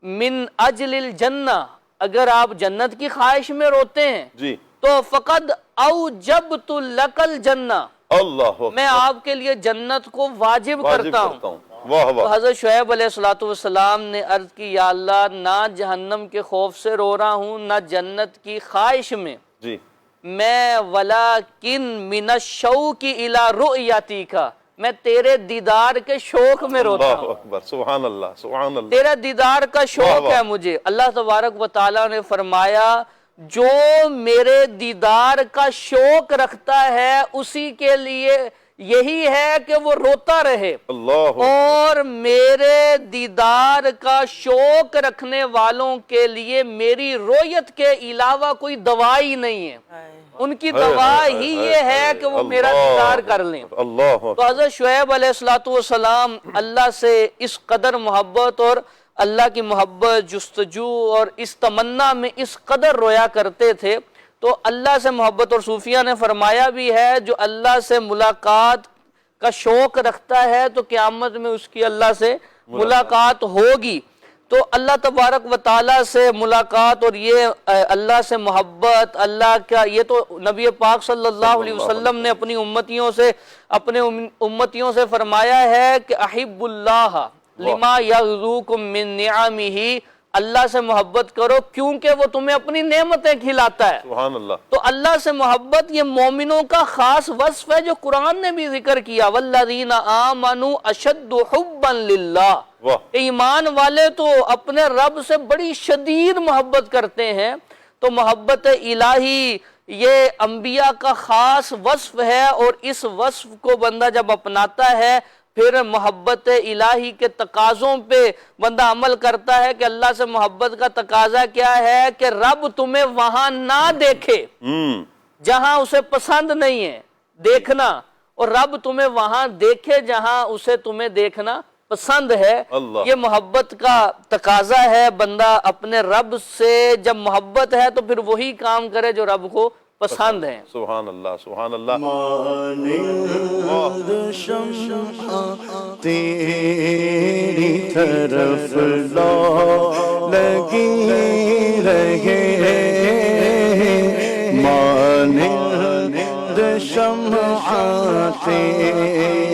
مِنْ أَجْلِ الْجَنَّةِ، اگر آپ جنت کی خواہش میں روتے ہیں جی تو فقد أَوْجَبْتُ لَكَ الْجَنَّةِ، اللہ میں آپ کے لیے جنت کو واجب کرتا ہوں۔ واہ تو واہ، حضرت شعیب علیہ السلام نے عرض کی یا اللہ نہ جہنم کے خوف سے رو رہا ہوں نہ جنت کی خواہش میں، جی میں وَلَكِن مِنَ الشَّوْقِ إِلَىٰ رُؤْيَتِكَ، میں تیرے دیدار کے شوق میں روتا اللہ ہوں، اکبر، سبحان اللہ سبحان اللہ۔ تیرے دیدار کا واہ شوق واہ۔ ہے مجھے۔ اللہ تبارک و تعالیٰ نے فرمایا جو میرے دیدار کا شوق رکھتا ہے اسی کے لیے یہی ہے کہ وہ روتا رہے، اللہ اور میرے دیدار کا شوق رکھنے والوں کے لیے میری رویت کے علاوہ کوئی دوا ہی نہیں ہے، ان کی دوا ہی یہ ہے کہ وہ میرا دیدار کر لیں۔ اللہ تو حضرت شعیب علیہ السلام اللہ سے اس قدر محبت اور اللہ کی محبت جستجو اور اس تمنا میں اس قدر رویا کرتے تھے۔ تو اللہ سے محبت، اور صوفیہ نے فرمایا بھی ہے جو اللہ سے ملاقات کا شوق رکھتا ہے تو قیامت میں اس کی اللہ سے ملاقات ہوگی۔ تو اللہ تبارک و تعالیٰ سے ملاقات اور یہ اللہ سے محبت، اللہ کا یہ تو نبی پاک صلی اللہ علیہ وسلم نے اپنی امتیوں سے فرمایا ہے کہ احب اللہ لما یغزوکم من نعمہ، اللہ سے محبت کرو کیونکہ وہ تمہیں اپنی نعمتیں کھلاتا ہے۔ سبحان اللہ۔ تو اللہ سے محبت یہ مومنوں کا خاص وصف ہے جو قرآن نے بھی ذکر کیا، والذین آمنوا اشد حبا للہ، ایمان والے تو اپنے رب سے بڑی شدید محبت کرتے ہیں۔ تو محبت الہی یہ انبیاء کا خاص وصف ہے، اور اس وصف کو بندہ جب اپناتا ہے پھر محبت الہی کے تقاضوں پہ بندہ عمل کرتا ہے کہ اللہ سے محبت کا تقاضا کیا ہے کہ رب تمہیں وہاں نہ دیکھے جہاں اسے پسند نہیں ہے دیکھنا، اور رب تمہیں وہاں دیکھے جہاں اسے تمہیں دیکھنا پسند ہے۔ یہ محبت کا تقاضا ہے، بندہ اپنے رب سے جب محبت ہے تو پھر وہی کام کرے جو رب کو پسند ہیں۔ سبحان اللہ سبحان اللہ۔ مانند شمع تیری طرف لگی رہے، مانند شمع تیری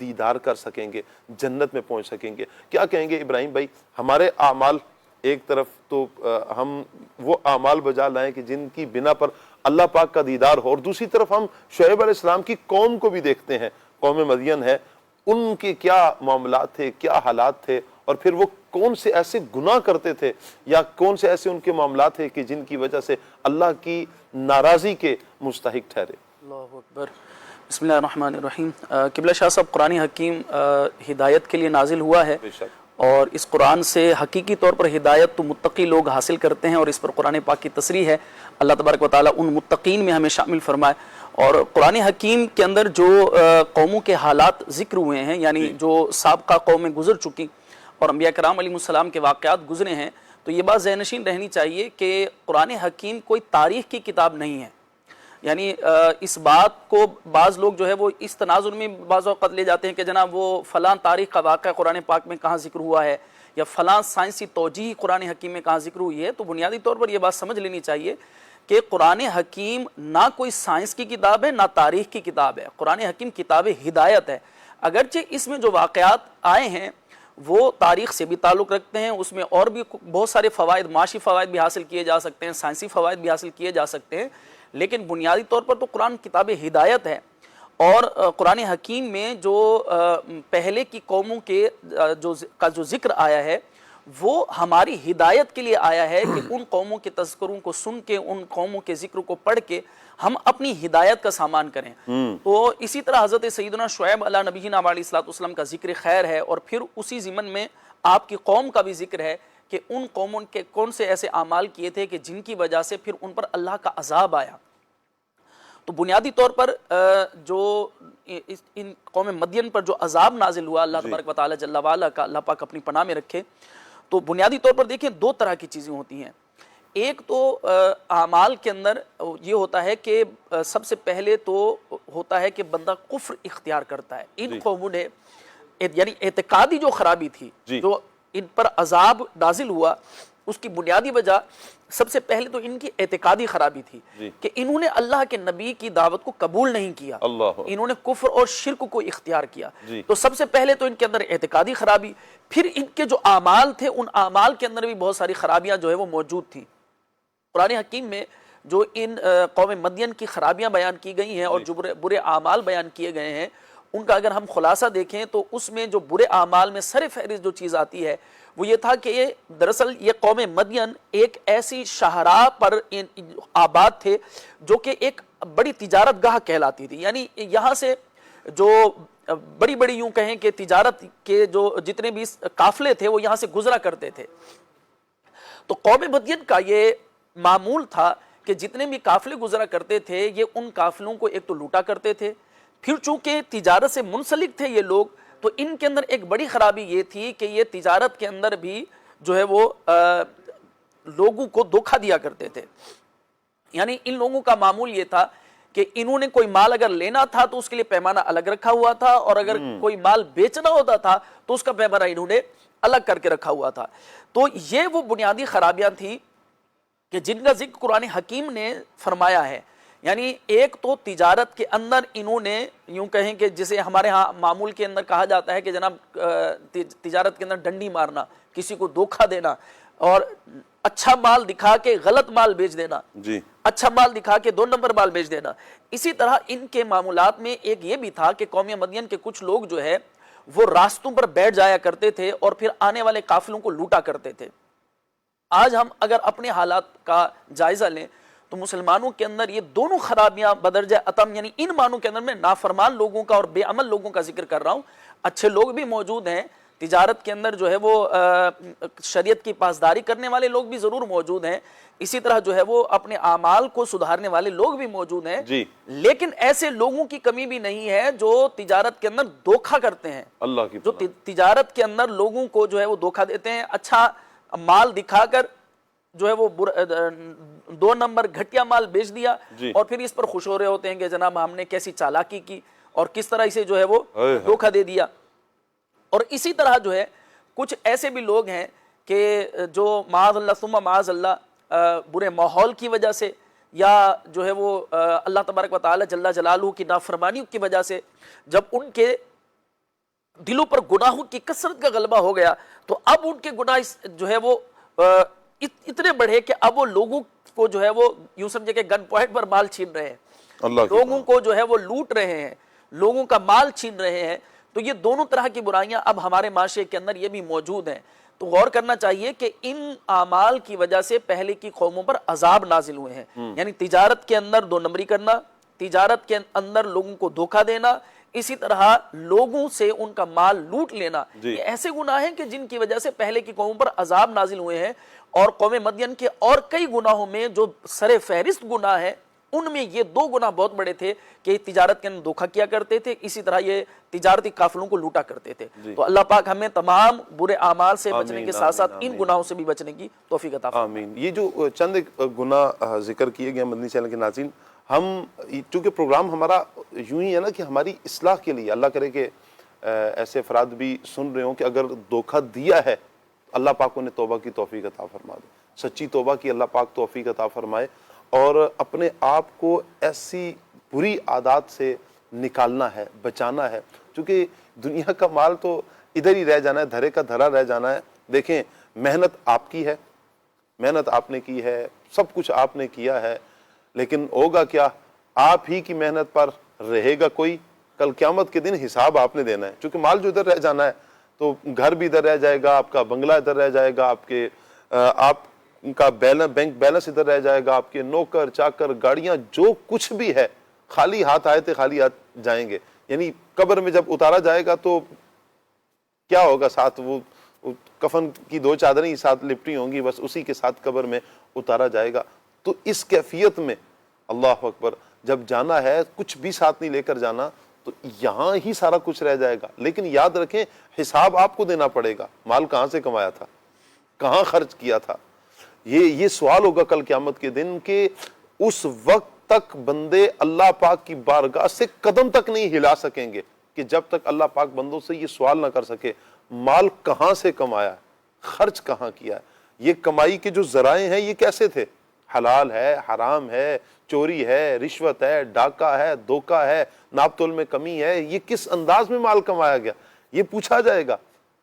دیدار کر سکیں گے, جنت میں پہنچ سکیں گے. کیا کہیں گے ابراہیم بھائی, ہمارے اعمال ایک طرف تو ہم وہ اعمال بجا لائیں کہ جن کی بنا پر اللہ پاک کا دیدار ہو, اور دوسری طرف ہم شعیب علیہ السلام کی قوم کو بھی دیکھتے ہیں, قوم مدین ہے, ان کے کیا معاملات تھے, کیا حالات تھے, اور پھر وہ کون سے ایسے گناہ کرتے تھے یا کون سے ایسے ان کے معاملات تھے کہ جن کی وجہ سے اللہ کی ناراضی کے مستحق ٹھہرے. اللہ اکبر. بسم اللہ الرحمن الرحیم. قبلہ شاہ صاحب, قرآن حکیم ہدایت کے لیے نازل ہوا ہے, اور اس قرآن سے حقیقی طور پر ہدایت تو متقی لوگ حاصل کرتے ہیں, اور اس پر قرآن پاک کی تصریح ہے. اللہ تبارک و تعالیٰ ان متقین میں ہمیں شامل فرمائے. اور قرآن حکیم کے اندر جو قوموں کے حالات ذکر ہوئے ہیں, یعنی جو سابقہ قومیں گزر چکی اور انبیاء کرام علیہ السلام کے واقعات گزرے ہیں, تو یہ بات ذہن نشین رہنی چاہیے کہ قرآن حکیم کوئی تاریخ کی کتاب نہیں ہے. یعنی اس بات کو بعض لوگ جو ہے وہ اس تناظر میں بعض اوقات لے جاتے ہیں کہ جناب وہ فلاں تاریخ کا واقعہ قرآن پاک میں کہاں ذکر ہوا ہے, یا فلاں سائنسی توجیہ قرآن حکیم میں کہاں ذکر ہوئی ہے. تو بنیادی طور پر یہ بات سمجھ لینی چاہیے کہ قرآن حکیم نہ کوئی سائنس کی کتاب ہے, نہ تاریخ کی کتاب ہے. قرآن حکیم کتاب ہدایت ہے. اگرچہ اس میں جو واقعات آئے ہیں وہ تاریخ سے بھی تعلق رکھتے ہیں, اس میں اور بھی بہت سارے فوائد, معاشی فوائد بھی حاصل کیے جا سکتے ہیں, سائنسی فوائد بھی حاصل کیے جا سکتے ہیں, لیکن بنیادی طور پر تو قرآن کتاب ہدایت ہے. اور قرآن حکیم میں جو پہلے کی قوموں کے جو ذکر آیا ہے وہ ہماری ہدایت کے لیے آیا ہے کہ ان قوموں کے تذکروں کو سن کے, ان قوموں کے ذکر کو پڑھ کے ہم اپنی ہدایت کا سامان کریں. تو اسی طرح حضرت سیدنا شعیب علیہ نبینا علیہ الصلوۃ والسلام کا ذکر خیر ہے, اور پھر اسی ضمن میں آپ کی قوم کا بھی ذکر ہے کہ ان قوموں کے کون سے ایسے اعمال کیے تھے کہ جن کی وجہ سے پھر ان پر اللہ کا عذاب آیا. تو بنیادی طور پر جو ان قوم مدین پر جو عذاب نازل ہوا, اللہ تبارک و تعالی جل وعلا کا اللہ پاک اپنی پناہ میں رکھے. تو بنیادی طور پر دیکھیں دو طرح کی چیزیں ہوتی ہیں. ایک تو اعمال کے اندر یہ ہوتا ہے کہ سب سے پہلے تو ہوتا ہے کہ بندہ کفر اختیار کرتا ہے. ان قوموں نے یعنی اعتقادی جو خرابی تھی, جو ان پر عذاب نازل ہوا, اس کی بنیادی وجہ سب سے پہلے تو ان کی اعتقادی خرابی تھی کہ انہوں نے اللہ کے نبی کی دعوت کو قبول نہیں کیا, انہوں نے کفر اور شرک کو اختیار کیا. تو سب سے پہلے تو ان کے اندر اعتقادی خرابی, پھر ان کے جو اعمال تھے ان اعمال کے اندر بھی بہت ساری خرابیاں جو ہے وہ موجود تھیں. قرآن حکیم میں جو ان قوم مدین کی خرابیاں بیان کی گئی ہیں اور جو برے اعمال بیان کیے گئے ہیں, ان کا اگر ہم خلاصہ دیکھیں تو اس میں جو برے اعمال میں سر فہرست جو چیز آتی ہے وہ یہ تھا کہ دراصل یہ قوم مدین ایک ایسی شاہراہ پر آباد تھے جو کہ ایک بڑی تجارت گاہ کہلاتی تھی. یعنی یہاں سے جو بڑی بڑی یوں کہیں کہ تجارت کے جو جتنے بھی قافلے تھے وہ یہاں سے گزرا کرتے تھے. تو قوم مدین کا یہ معمول تھا کہ جتنے بھی قافلے گزرا کرتے تھے یہ ان قافلوں کو ایک تو لوٹا کرتے تھے, پھر چونکہ تجارت سے منسلک تھے یہ لوگ, تو ان کے اندر ایک بڑی خرابی یہ تھی کہ یہ تجارت کے اندر بھی جو ہے وہ لوگوں کو دھوکہ دیا کرتے تھے. یعنی ان لوگوں کا معمول یہ تھا کہ انہوں نے کوئی مال اگر لینا تھا تو اس کے لیے پیمانہ الگ رکھا ہوا تھا, اور اگر کوئی مال بیچنا ہوتا تھا تو اس کا پیمانہ انہوں نے الگ کر کے رکھا ہوا تھا. تو یہ وہ بنیادی خرابیاں تھیں کہ جن کا ذکر قرآن حکیم نے فرمایا ہے. یعنی ایک تو تجارت کے اندر انہوں نے یوں کہیں کہ جسے ہمارے ہاں معمول کے اندر کہا جاتا ہے کہ جناب تجارت کے اندر ڈنڈی مارنا, کسی کو دھوکہ دینا, اور اچھا مال دکھا کے غلط مال بیچ دینا, اچھا مال دکھا کے 2 نمبر مال بیچ دینا. اسی طرح ان کے معمولات میں ایک یہ بھی تھا کہ قوم مدین کے کچھ لوگ جو ہے وہ راستوں پر بیٹھ جایا کرتے تھے اور پھر آنے والے قافلوں کو لوٹا کرتے تھے. آج ہم اگر اپنے حالات کا جائزہ لیں تو مسلمانوں کے اندر یہ دونوں خرابیاں بدرجہ اتم, یعنی ان معنوں کے اندر میں نافرمان لوگوں کا اور بے عمل لوگوں کا ذکر کر رہا ہوں. اچھے لوگ بھی موجود ہیں تجارت کے اندر, جو ہے وہ شریعت کی پاسداری کرنے والے لوگ بھی ضرور موجود ہیں, اسی طرح جو ہے وہ اپنے اعمال کو سدھارنے والے لوگ بھی موجود ہیں, لیکن ایسے لوگوں کی کمی بھی نہیں ہے جو تجارت کے اندر دھوکہ کرتے ہیں, جو تجارت کے اندر لوگوں کو جو ہے وہ دھوکہ دیتے ہیں. اچھا مال دکھا کر جو ہے وہ 2 نمبر گھٹیا مال بیچ دیا, اور پھر اس پر خوش ہو رہے ہوتے ہیں کہ جناب ہم نے کیسی چالاکی کی اور کس طرح اسے جو ہے وہ دھوکہ دے دیا. اور اسی طرح جو ہے کچھ ایسے بھی لوگ ہیں کہ جو معاذ اللہ ثم معاذ اللہ برے ماحول کی وجہ سے یا جو ہے وہ اللہ تبارک و تعالی جل جلالہ کی نافرمانی کی وجہ سے جب ان کے دلوں پر گناہوں کی کثرت کا غلبہ ہو گیا تو اب ان کے گناہ جو ہے وہ اتنے بڑھے کہ اب وہ لوگوں کو جو ہے وہ یوں سمجھے کہ گن پوائنٹ پر مال چھین رہے ہیں، لوگوں کو جو ہے وہ لوٹ رہے ہیں، لوگوں کا مال چھین رہے ہیں. تو یہ دونوں طرح کی برائیاں اب ہمارے معاشرے کے اندر یہ بھی موجود ہیں. تو غور کرنا چاہیے کہ ان اعمال کی وجہ سے پہلے کی قوموں پر عذاب نازل ہوئے ہیں. یعنی تجارت کے اندر دو نمبری کرنا، تجارت کے اندر لوگوں کو دھوکہ دینا، اسی طرح لوگوں سے ان کا مال لوٹ لینا، یہ ایسے گناہ ہیں کہ جن کی وجہ سے پہلے کی قوموں پر عذاب نازل ہوئے ہیں. اور قوم مدین کے اور کئی گناہوں میں جو سر فہرست گناہ ہیں ان میں یہ دو گناہ بہت بڑے تھے کہ تجارت کے اندر دھوکہ کیا کرتے تھے، اسی طرح یہ تجارتی قافلوں کو لوٹا کرتے تھے. تو اللہ پاک ہمیں تمام برے اعمال سے بچنے کے ساتھ ساتھ ان گناہوں سے بھی بچنے کی توفیق عطا فرمائے. آمین. یہ جو چند گناہ ذکر کیے گئے مدنی چینل کے ناظرین، ہم چونکہ پروگرام ہمارا یوں ہی ہے نا کہ ہماری اصلاح کے لیے، اللہ کرے کہ ایسے افراد بھی سن رہے ہوں کہ اگر دھوکہ دیا ہے اللہ پاک انہیں توبہ کی توفیق عطا فرما دے، سچی توبہ کی اللہ پاک توفیق عطا فرمائے، اور اپنے آپ کو ایسی بری عادات سے نکالنا ہے، بچانا ہے. چونکہ دنیا کا مال تو ادھر ہی رہ جانا ہے، دھرے کا دھرا رہ جانا ہے. دیکھیں محنت آپ کی ہے، محنت آپ نے کی ہے، سب کچھ آپ نے کیا ہے، لیکن ہوگا کیا؟ آپ ہی کی محنت پر رہے گا کوئی؟ کل قیامت کے دن حساب آپ نے دینا ہے. چونکہ مال جو ادھر رہ جانا ہے تو گھر بھی ادھر رہ جائے گا، آپ کا بنگلہ ادھر رہ جائے گا، آپ کا بینک بیلنس ادھر رہ جائے گا، آپ کے نوکر چاکر گاڑیاں جو کچھ بھی ہے خالی ہاتھ آئے تھے خالی ہاتھ جائیں گے. یعنی قبر میں جب اتارا جائے گا تو کیا ہوگا؟ ساتھ وہ کفن کی دو چادریں ساتھ لپٹی ہوں گی، بس اسی کے ساتھ قبر میں اتارا جائے گا. تو اس کیفیت میں اللہ اکبر جب جانا ہے کچھ بھی ساتھ نہیں لے کر جانا تو یہاں ہی سارا کچھ رہ جائے گا. لیکن یاد رکھیں حساب آپ کو دینا پڑے گا. مال کہاں سے کمایا تھا، کہاں خرچ کیا تھا، یہ سوال ہوگا کل قیامت کے دن کہ اس وقت تک بندے اللہ پاک کی بارگاہ سے قدم تک نہیں ہلا سکیں گے کہ جب تک اللہ پاک بندوں سے یہ سوال نہ کر سکے مال کہاں سے کمایا ہے، خرچ کہاں کیا ہے، یہ کمائی کے جو ذرائع ہیں یہ کیسے تھے، حلال ہے، حرام ہے، چوری ہے، رشوت ہے، ڈاکہ ہے، دھوکہ ہے، ناپ تول میں کمی ہے، یہ کس انداز میں مال کمایا گیا، یہ پوچھا جائے گا.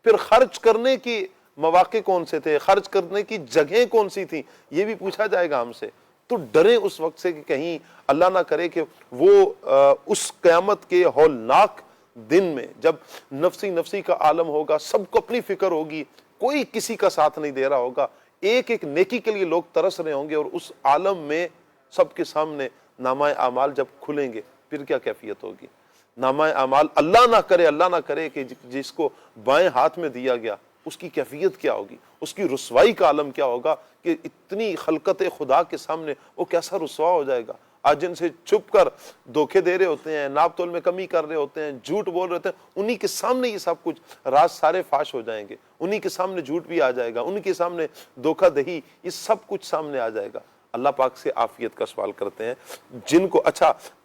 پھر خرچ کرنے کی مواقع کون سے تھے، خرچ کرنے کی جگہیں کون سی تھیں، یہ بھی پوچھا جائے گا ہم سے. تو ڈریں اس وقت سے کہ کہیں اللہ نہ کرے کہ وہ اس قیامت کے ہولناک دن میں جب نفسی کا عالم ہوگا، سب کو اپنی فکر ہوگی، کوئی کسی کا ساتھ نہیں دے رہا ہوگا، ایک ایک نیکی کے لیے لوگ ترس رہے ہوں گے، اور اس عالم میں سب کے سامنے نامہ اعمال جب کھلیں گے پھر کیا کیفیت ہوگی. نامہ اعمال اللہ نہ کرے کہ جس کو بائیں ہاتھ میں دیا گیا اس کی کیفیت کیا ہوگی، اس کی رسوائی کا عالم کیا ہوگا کہ اتنی خلقت خدا کے سامنے وہ کیسا رسوا ہو جائے گا. آج جن سے چھپ کر دھوکے دے رہے ہوتے ہیں، ناپ تول میں کمی کر رہے ہوتے ہیں، جھوٹ بول رہے ہوتے ہیں، انہی کے سامنے یہ سب کچھ راز سارے فاش ہو جائیں گے، انہی کے سامنے جھوٹ بھی آ جائے گا، انہی کے سامنے دھوکہ دہی، یہ سب کچھ سامنے آ جائے گا. اللہ پاک سے عافیت کا سوال کرتے ہیں.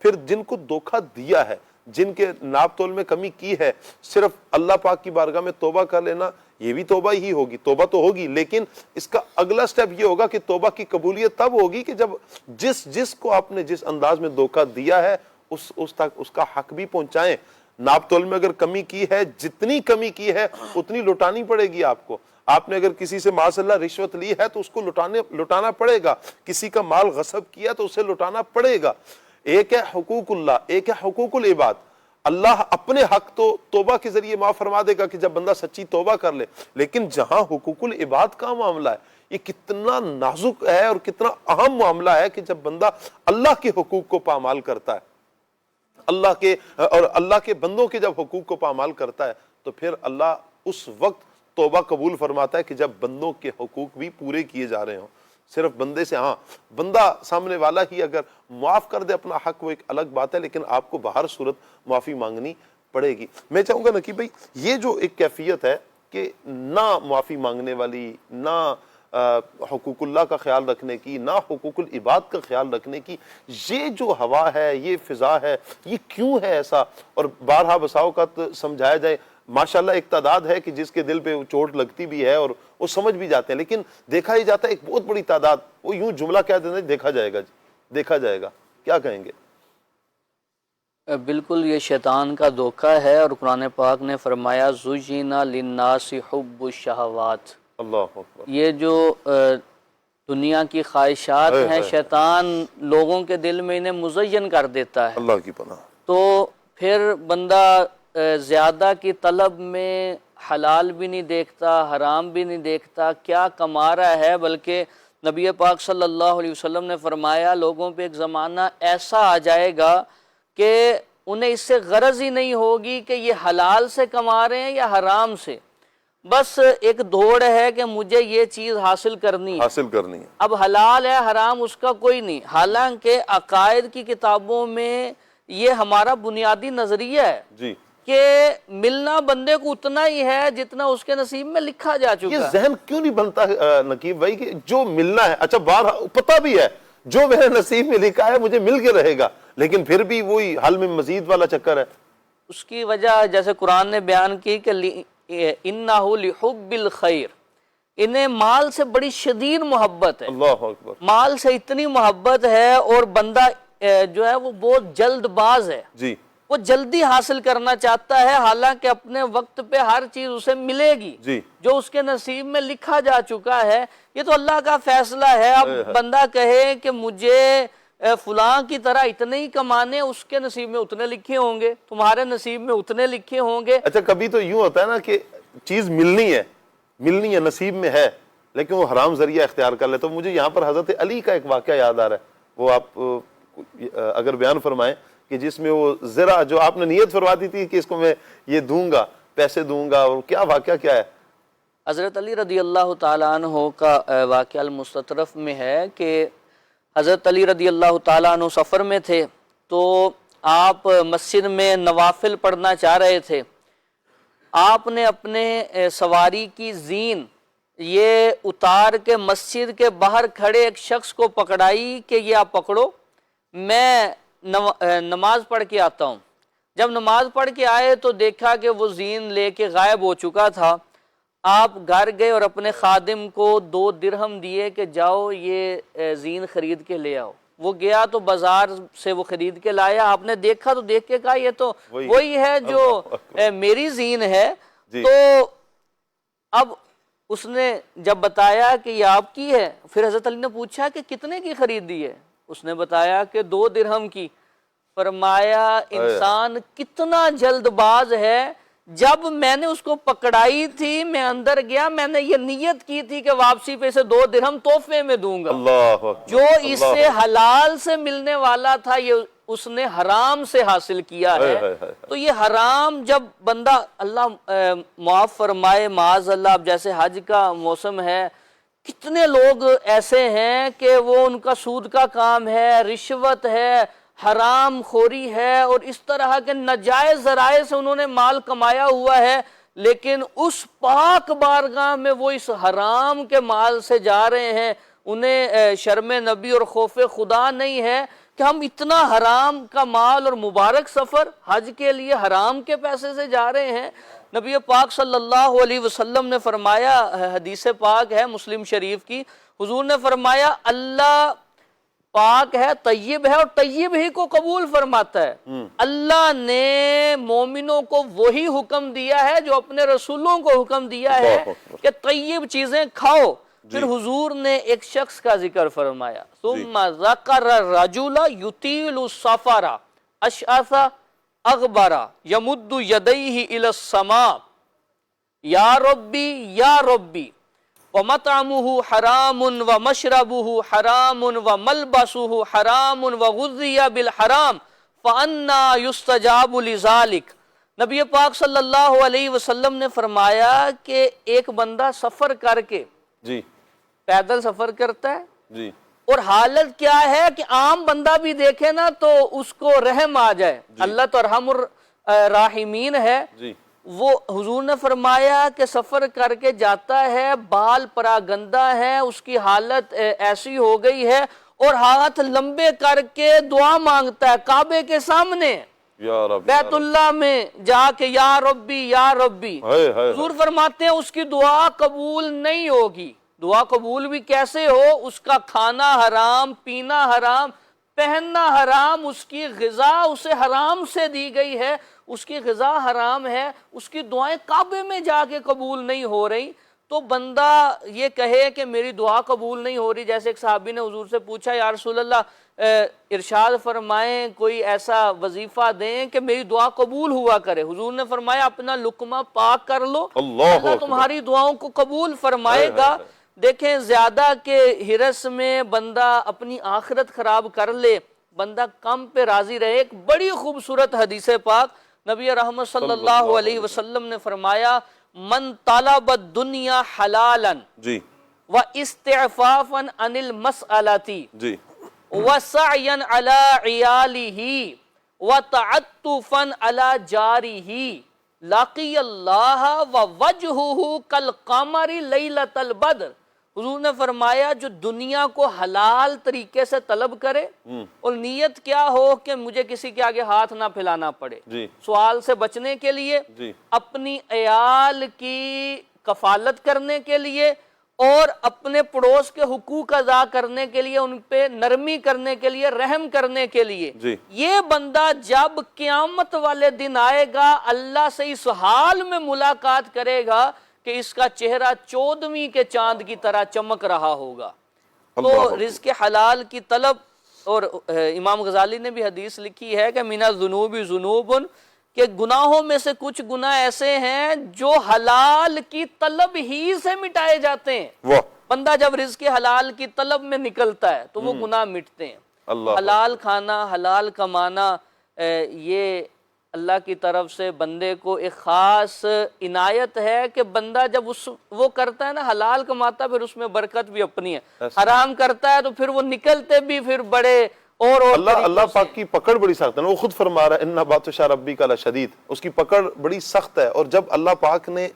پھر جن کو دھوکہ دیا ہے، جن کے ناپ تول میں کمی کی ہے، صرف اللہ پاک کی بارگاہ میں توبہ کر لینا یہ بھی توبہ ہی ہوگی، توبہ تو ہوگی، لیکن اس کا اگلا سٹیپ یہ ہوگا کہ توبہ کی قبولیت تب ہوگی کہ جب جس کو آپ نے جس انداز میں دھوکہ دیا ہے اس تک اس کا حق بھی پہنچائیں. ناپ تول میں اگر کمی کی ہے، جتنی کمی کی ہے اتنی لوٹانی پڑے گی آپ کو. آپ نے اگر کسی سے معاذ اللہ رشوت لی ہے تو اس کو لوٹانا پڑے گا، کسی کا مال غصب کیا تو اسے لوٹانا پڑے گا. ایک ہے حقوق اللہ، ایک ہے حقوق العباد. اللہ اپنے حق تو توبہ کے ذریعے معاف فرما دے گا کہ جب بندہ سچی توبہ کر لے، لیکن جہاں حقوق العباد کا معاملہ ہے یہ کتنا نازک ہے اور کتنا اہم معاملہ ہے کہ جب بندہ اللہ کے حقوق کو پامال کرتا ہے، اللہ کے بندوں کے جب حقوق کو پامال کرتا ہے تو پھر اللہ اس وقت توبہ قبول فرماتا ہے کہ جب بندوں کے حقوق بھی پورے کیے جا رہے ہوں. صرف بندے سے، بندہ سامنے والا ہی اگر معاف کر دے اپنا حق وہ ایک الگ بات ہے، لیکن آپ کو باہر صورت معافی مانگنی پڑے گی. میں چاہوں گا نقیب بھائی یہ جو ایک کیفیت ہے کہ نہ معافی مانگنے والی، نہ حقوق اللہ کا خیال رکھنے کی، نہ حقوق العباد کا خیال رکھنے کی، یہ جو ہوا ہے، یہ فضا ہے، یہ کیوں ہے ایسا؟ اور بارہا بسا اوقات سمجھایا جائے. ماشاءاللہ ایک تعداد ہے کہ جس کے دل پہ چوٹ لگتی بھی ہے اور وہ سمجھ بھی جاتے ہیں، لیکن دیکھا ہی جاتا ہے ایک بہت بڑی تعداد وہ یوں جملہ کہہ دیتے ہیں دیکھا جائے گا. دیکھا جائے گا کیا کہیں گے؟ بالکل یہ شیطان کا دھوکہ ہے، اور قرآن پاک نے فرمایا زُجِّنَ لِلنَّاسِ حُبُّ الشَّهَوَاتِ، اللہ اکبر، یہ جو دنیا کی خواہشات ہیں شیطان لوگوں کے دل میں انہیں مزین کر دیتا ہے، اللہ کی پناہ، تو پھر بندہ زیادہ کی طلب میں حلال بھی نہیں دیکھتا، حرام بھی نہیں دیکھتا، کیا کما رہا ہے، بلکہ نبی پاک صلی اللہ علیہ وسلم نے فرمایا لوگوں پہ ایک زمانہ ایسا آ جائے گا کہ انہیں اس سے غرض ہی نہیں ہوگی کہ یہ حلال سے کما رہے ہیں یا حرام سے، بس ایک دوڑ ہے کہ مجھے یہ چیز حاصل کرنی ہے، اب حلال ہے حرام اس کا کوئی نہیں، حالانکہ عقائد کی کتابوں میں یہ ہمارا بنیادی نظریہ ہے جی، کہ ملنا بندے کو اتنا ہی ہے جتنا اس کے نصیب میں لکھا جا چکا ہے۔ یہ ذہن کیوں نہیں بنتا نقیب بھائی کہ جو ملنا ہے، اچھا باہر پتہ بھی ہے جو میرے نصیب میں لکھا ہے مجھے مل کے رہے گا، لیکن پھر بھی وہی حل میں مزید والا چکر ہے۔ اس کی وجہ جیسے قرآن نے بیان کی کہ اِنَّهُ لِحُبِّ الْخَيْرِ، انہیں مال سے بڑی شدید محبت ہے، اللہ اکبر، مال سے اتنی محبت ہے، اور بندہ جو ہے وہ بہت جلد باز ہے، جی، وہ جلدی حاصل کرنا چاہتا ہے، حالانکہ اپنے وقت پہ ہر چیز اسے ملے گی جی، جو اس کے نصیب میں لکھا جا چکا ہے، یہ تو اللہ کا فیصلہ ہے۔ اب بندہ کہے کہ مجھے فلاں کی طرح اتنے ہی کمانے، اس کے نصیب میں اتنے لکھے ہوں گے، تمہارے نصیب میں اتنے لکھے ہوں گے۔ اچھا کبھی تو یوں ہوتا ہے نا کہ چیز ملنی ہے نصیب میں ہے، لیکن وہ حرام ذریعہ اختیار کر لے، تو مجھے یہاں پر حضرت علی کا ایک واقعہ یاد آ رہا ہے، وہ آپ اگر بیان فرمائیں کہ جس میں وہ ذرا جو آپ نے نیت فرما دی تھی کہ اس کو میں یہ دوں گا، پیسے دوں گا، اور کیا واقعہ کیا ہے؟ حضرت علی رضی اللہ تعالیٰ عنہ کا واقعہ المستطرف میں ہے کہ حضرت علی رضی اللہ تعالیٰ عنہ سفر میں تھے، تو آپ مسجد میں نوافل پڑھنا چاہ رہے تھے، آپ نے اپنے سواری کی زین یہ اتار کے مسجد کے باہر کھڑے ایک شخص کو پکڑائی کہ یہ آپ پکڑو، میں نماز پڑھ کے آتا ہوں۔ جب نماز پڑھ کے آئے تو دیکھا کہ وہ زین لے کے غائب ہو چکا تھا۔ آپ گھر گئے اور اپنے خادم کو 2 درہم دیے کہ جاؤ یہ زین خرید کے لے آؤ۔ وہ گیا تو بازار سے وہ خرید کے لایا، آپ نے دیکھا تو دیکھ کے کہا یہ تو وہی ہے جو میری زین ہے۔ تو اب اس نے جب بتایا کہ یہ آپ کی ہے، پھر حضرت علی نے پوچھا کہ کتنے کی خریدی ہے؟ اس نے بتایا کہ 2 درہم کی۔ فرمایا انسان کتنا جلد باز ہے، جب میں نے اس کو پکڑائی تھی میں اندر گیا، میں نے یہ نیت کی تھی کہ واپسی پہ اسے 2 درہم تحفے میں دوں گا، جو اس سے حلال سے ملنے والا تھا یہ اس نے حرام سے حاصل کیا ہے۔ تو یہ حرام جب بندہ، اللہ معاف فرمائے معاذ اللہ، اب جیسے حج کا موسم ہے، کتنے لوگ ایسے ہیں کہ وہ ان کا سود کا کام ہے، رشوت ہے، حرام خوری ہے، اور اس طرح کے ناجائز ذرائع سے انہوں نے مال کمایا ہوا ہے، لیکن اس پاک بارگاہ میں وہ اس حرام کے مال سے جا رہے ہیں، انہیں شرم نبی اور خوف خدا نہیں ہے کہ ہم اتنا حرام کا مال اور مبارک سفر حج کے لیے حرام کے پیسے سے جا رہے ہیں۔ نبی پاک صلی اللہ علیہ وسلم نے فرمایا، حدیث پاک ہے مسلم شریف کی، حضور نے فرمایا اللہ پاک ہے، طیب ہے، اور طیب ہی کو قبول فرماتا ہے۔ اللہ نے مومنوں کو وہی حکم دیا ہے جو اپنے رسولوں کو حکم دیا ہے کہ طیب چیزیں کھاؤ۔ پھر حضور نے ایک شخص کا ذکر فرمایا، ثم ذکر الرجل یطیل السفر اشعث اغبر یمد یدیہ الی السماء یا ربی یا ربی ومطعمہ حرام ومشربہ حرام وملبسہ حرام وغذی بالحرام فأنا یستجاب لذالک۔ نبی پاک صلی اللہ علیہ وسلم نے فرمایا کہ ایک بندہ سفر کر کے پیدل سفر کرتا ہے، اور حالت کیا ہے کہ عام بندہ بھی دیکھے نا تو اس کو رحم آ جائے، اللہ تو ارحم الراحمین ہے۔ وہ حضور نے فرمایا کہ سفر کر کے جاتا ہے، بال پراگندہ ہے، اس کی حالت ایسی ہو گئی ہے، اور ہاتھ لمبے کر کے دعا مانگتا ہے کعبے کے سامنے، بیت اللہ میں جا کے یا ربی یا ربی۔ حضور فرماتے ہیں اس کی دعا قبول نہیں ہوگی۔ دعا قبول بھی کیسے ہو؟ اس کا کھانا حرام، پینا حرام، پہننا حرام، اس کی غذا اسے حرام سے دی گئی ہے، اس کی غذا حرام ہے، اس کی دعائیں کعبے میں جا کے قبول نہیں ہو رہی، تو بندہ یہ کہے کہ میری دعا قبول نہیں ہو رہی. جیسے ایک صحابی نے حضور سے پوچھا یا رسول اللہ ارشاد فرمائیں کوئی ایسا وظیفہ دیں کہ میری دعا قبول ہوا کرے. حضور نے فرمایا اپنا لقمہ پاک کر لو، اللہ تمہاری دعاؤں کو قبول فرمائے گا. دیکھیں زیادہ کے ہرس میں بندہ اپنی آخرت خراب کر لے، بندہ کم پہ راضی رہے. ایک بڑی خوبصورت حدیث پاک نبی رحمت صلی اللہ علیہ وسلم نے فرمایا من طلب الدنیا حلالا و استعفافا عن المسألتی و سعیا علی عیالہ و تعطفا علی جارہ لاقی اللہ و وجہہ کالقمر لیلۃ البدر. حضور نے فرمایا جو دنیا کو حلال طریقے سے طلب کرے اور نیت کیا ہو کہ مجھے کسی کے آگے ہاتھ نہ پھیلانا پڑے، سوال سے بچنے کے لیے، اپنی عیال کی کفالت کرنے کے لیے اور اپنے پڑوس کے حقوق ادا کرنے کے لیے، ان پہ نرمی کرنے کے لیے، رحم کرنے کے لیے، یہ بندہ جب قیامت والے دن آئے گا اللہ سے اس حال میں ملاقات کرے گا کہ اس کا چہرہ 14ویں کے چاند کی طرح چمک رہا ہوگا. تو رزق حلال کی طلب، اور امام غزالی نے بھی حدیث لکھی ہے کہ من الذنوب ذنوب، کہ گناہوں میں سے کچھ گناہ ایسے ہیں جو حلال کی طلب ہی سے مٹائے جاتے ہیں. بندہ جب رزق حلال کی طلب میں نکلتا ہے تو وہ گناہ مٹتے ہیں. حلال کھانا، حلال کمانا، یہ اللہ کی طرف سے بندے کو ایک خاص عنایت ہے کہ بندہ جب وہ کرتا ہے نا حلال کماتا ہے، پھر اس میں برکت بھی اپنی ہے. حرام کرتا ہے تو پھر وہ نکلتے بھی پھر بڑے اور اللہ پاک کی پکڑ بڑی سخت ہے. وہ خود فرما رہا ہے ان بطش ربک لشدید، اس کی پکڑ بڑی سخت ہے. اور جب اللہ پاک نے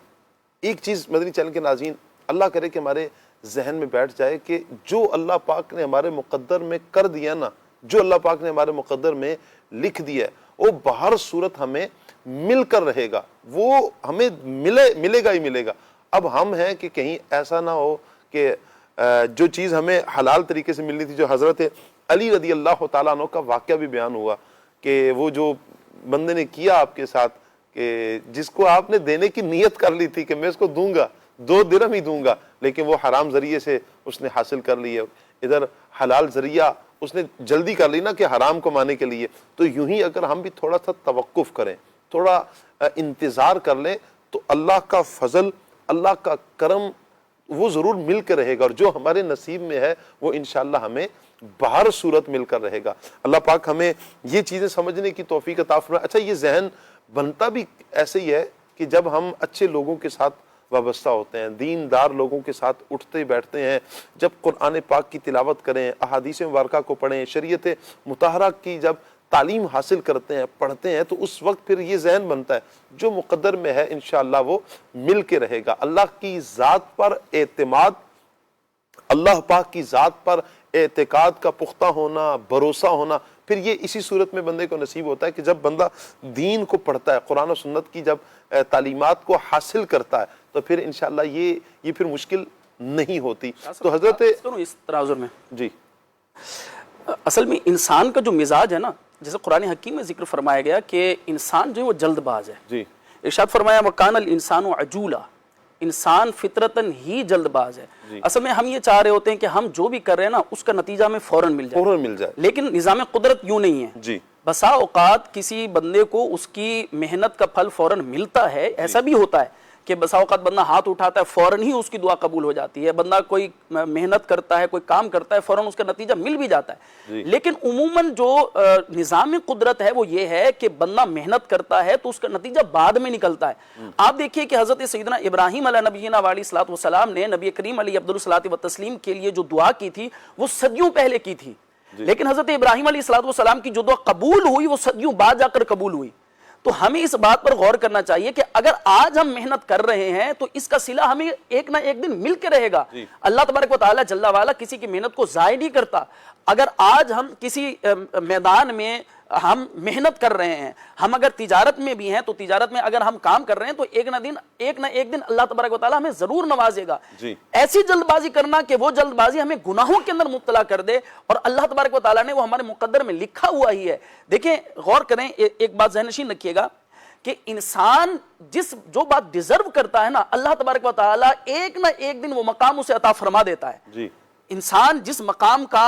ایک چیز مدنی چینل کے ناظرین اللہ کرے کہ ہمارے ذہن میں بیٹھ جائے کہ جو اللہ پاک نے ہمارے مقدر میں کر دیا نا، جو اللہ پاک نے ہمارے مقدر میں لکھ دیا ہے، وہ بہر صورت ہمیں مل کر رہے گا، وہ ہمیں ملے گا ہی ملے گا. اب ہم ہیں کہ کہیں ایسا نہ ہو کہ جو چیز ہمیں حلال طریقے سے ملنی تھی، جو حضرت علی رضی اللہ تعالیٰ عنہ کا واقعہ بھی بیان ہوا کہ وہ جو بندے نے کیا آپ کے ساتھ، کہ جس کو آپ نے دینے کی نیت کر لی تھی کہ میں اس کو دوں گا، 2 درہم ہی دوں گا، لیکن وہ حرام ذریعے سے اس نے حاصل کر لی ہے. ادھر حلال ذریعہ اس نے جلدی کر لی نا کہ حرام کمانے کے لیے. تو یوں ہی اگر ہم بھی تھوڑا سا توقف کریں، تھوڑا انتظار کر لیں، تو اللہ کا فضل، اللہ کا کرم وہ ضرور مل کے رہے گا، اور جو ہمارے نصیب میں ہے وہ انشاءاللہ ہمیں بہر صورت مل کر رہے گا. اللہ پاک ہمیں یہ چیزیں سمجھنے کی توفیق عطا فرمائے. اچھا، یہ ذہن بنتا بھی ایسے ہی ہے کہ جب ہم اچھے لوگوں کے ساتھ وابستہ ہوتے ہیں، دیندار لوگوں کے ساتھ اٹھتے بیٹھتے ہیں، جب قرآن پاک کی تلاوت کریں، احادیث مبارکہ کو پڑھیں، شریعت مطہرہ کی جب تعلیم حاصل کرتے ہیں، پڑھتے ہیں، تو اس وقت پھر یہ ذہن بنتا ہے جو مقدر میں ہے انشاءاللہ وہ مل کے رہے گا. اللہ کی ذات پر اعتماد، اللہ پاک کی ذات پر اعتقاد کا پختہ ہونا، بھروسہ ہونا، پھر یہ اسی صورت میں بندے کو نصیب ہوتا ہے کہ جب بندہ دین کو پڑھتا ہے، قرآن و سنت کی جب تعلیمات کو حاصل کرتا ہے، تو پھر انشاءاللہ یہ پھر مشکل نہیں ہوتی. تو حضرت اس تناظر میں جی اصل میں انسان کا جو مزاج ہے نا، جیسے قرآن حکیم میں ذکر فرمایا گیا کہ انسان جو ہے وہ جلد باز ہے. جی ارشاد فرمایا وَكَانَ الْإِنسَانُ عَجُولًا، انسان فطرتاً ہی جلد باز ہے. اصل میں ہم یہ چاہ رہے ہوتے ہیں کہ ہم جو بھی کر رہے ہیں نا اس کا نتیجہ ہمیں فوراً مل جائے، لیکن نظام قدرت یوں نہیں ہے. جی بسا اوقات کسی بندے کو اس کی محنت کا پھل فوراً ملتا ہے. ایسا بھی ہوتا ہے کہ بسا اوقات بندہ ہاتھ اٹھاتا ہے فوراً ہی اس کی دعا قبول ہو جاتی ہے. بندہ کوئی محنت کرتا ہے، کوئی کام کرتا ہے، فوراً اس کا نتیجہ مل بھی جاتا ہے. لیکن عموماً جو نظام قدرت ہے وہ یہ ہے کہ بندہ محنت کرتا ہے تو اس کا نتیجہ بعد میں نکلتا ہے. آپ دیکھیے کہ حضرت سیدنا ابراہیم علیہ نبینا علیہ الصلوۃ والسلام نے نبی کریم علیہ افضل الصلاۃ والتسلیم کے لیے جو دعا کی تھی وہ صدیوں پہلے کی تھی. لیکن حضرت ابراہیم علیہ الصلوۃ والسلام کی جو دعا قبول ہوئی وہ صدیوں بعد جا کر قبول ہوئی. تو ہمیں اس بات پر غور کرنا چاہیے کہ اگر آج ہم محنت کر رہے ہیں تو اس کا صلہ ہمیں ایک نہ ایک دن مل کے رہے گا. اللہ تبارک و تعالیٰ جل وعلا کسی کی محنت کو ضائع نہیں کرتا. اگر آج ہم کسی میدان میں ہم محنت کر رہے ہیں، ہم اگر تجارت میں بھی ہیں تو تجارت میں اگر ہم کام کر رہے ہیں تو ایک نہ ایک دن اللہ تبارک و تعالیٰ ہمیں ضرور نوازے گا. ایسی جلد بازی کرنا کہ وہ جلد بازی ہمیں گناہوں کے اندر مبتلا کر دے، اور اللہ تبارک و تعالیٰ نے وہ ہمارے مقدر میں لکھا ہوا ہی ہے. دیکھیں غور کریں، ایک بات ذہن نشین رکھیے گا کہ انسان جو بات ڈیزرو کرتا ہے نا، اللہ تبارک و تعالیٰ ایک نہ ایک دن وہ مقام اسے عطا فرما دیتا ہے. انسان جس مقام کا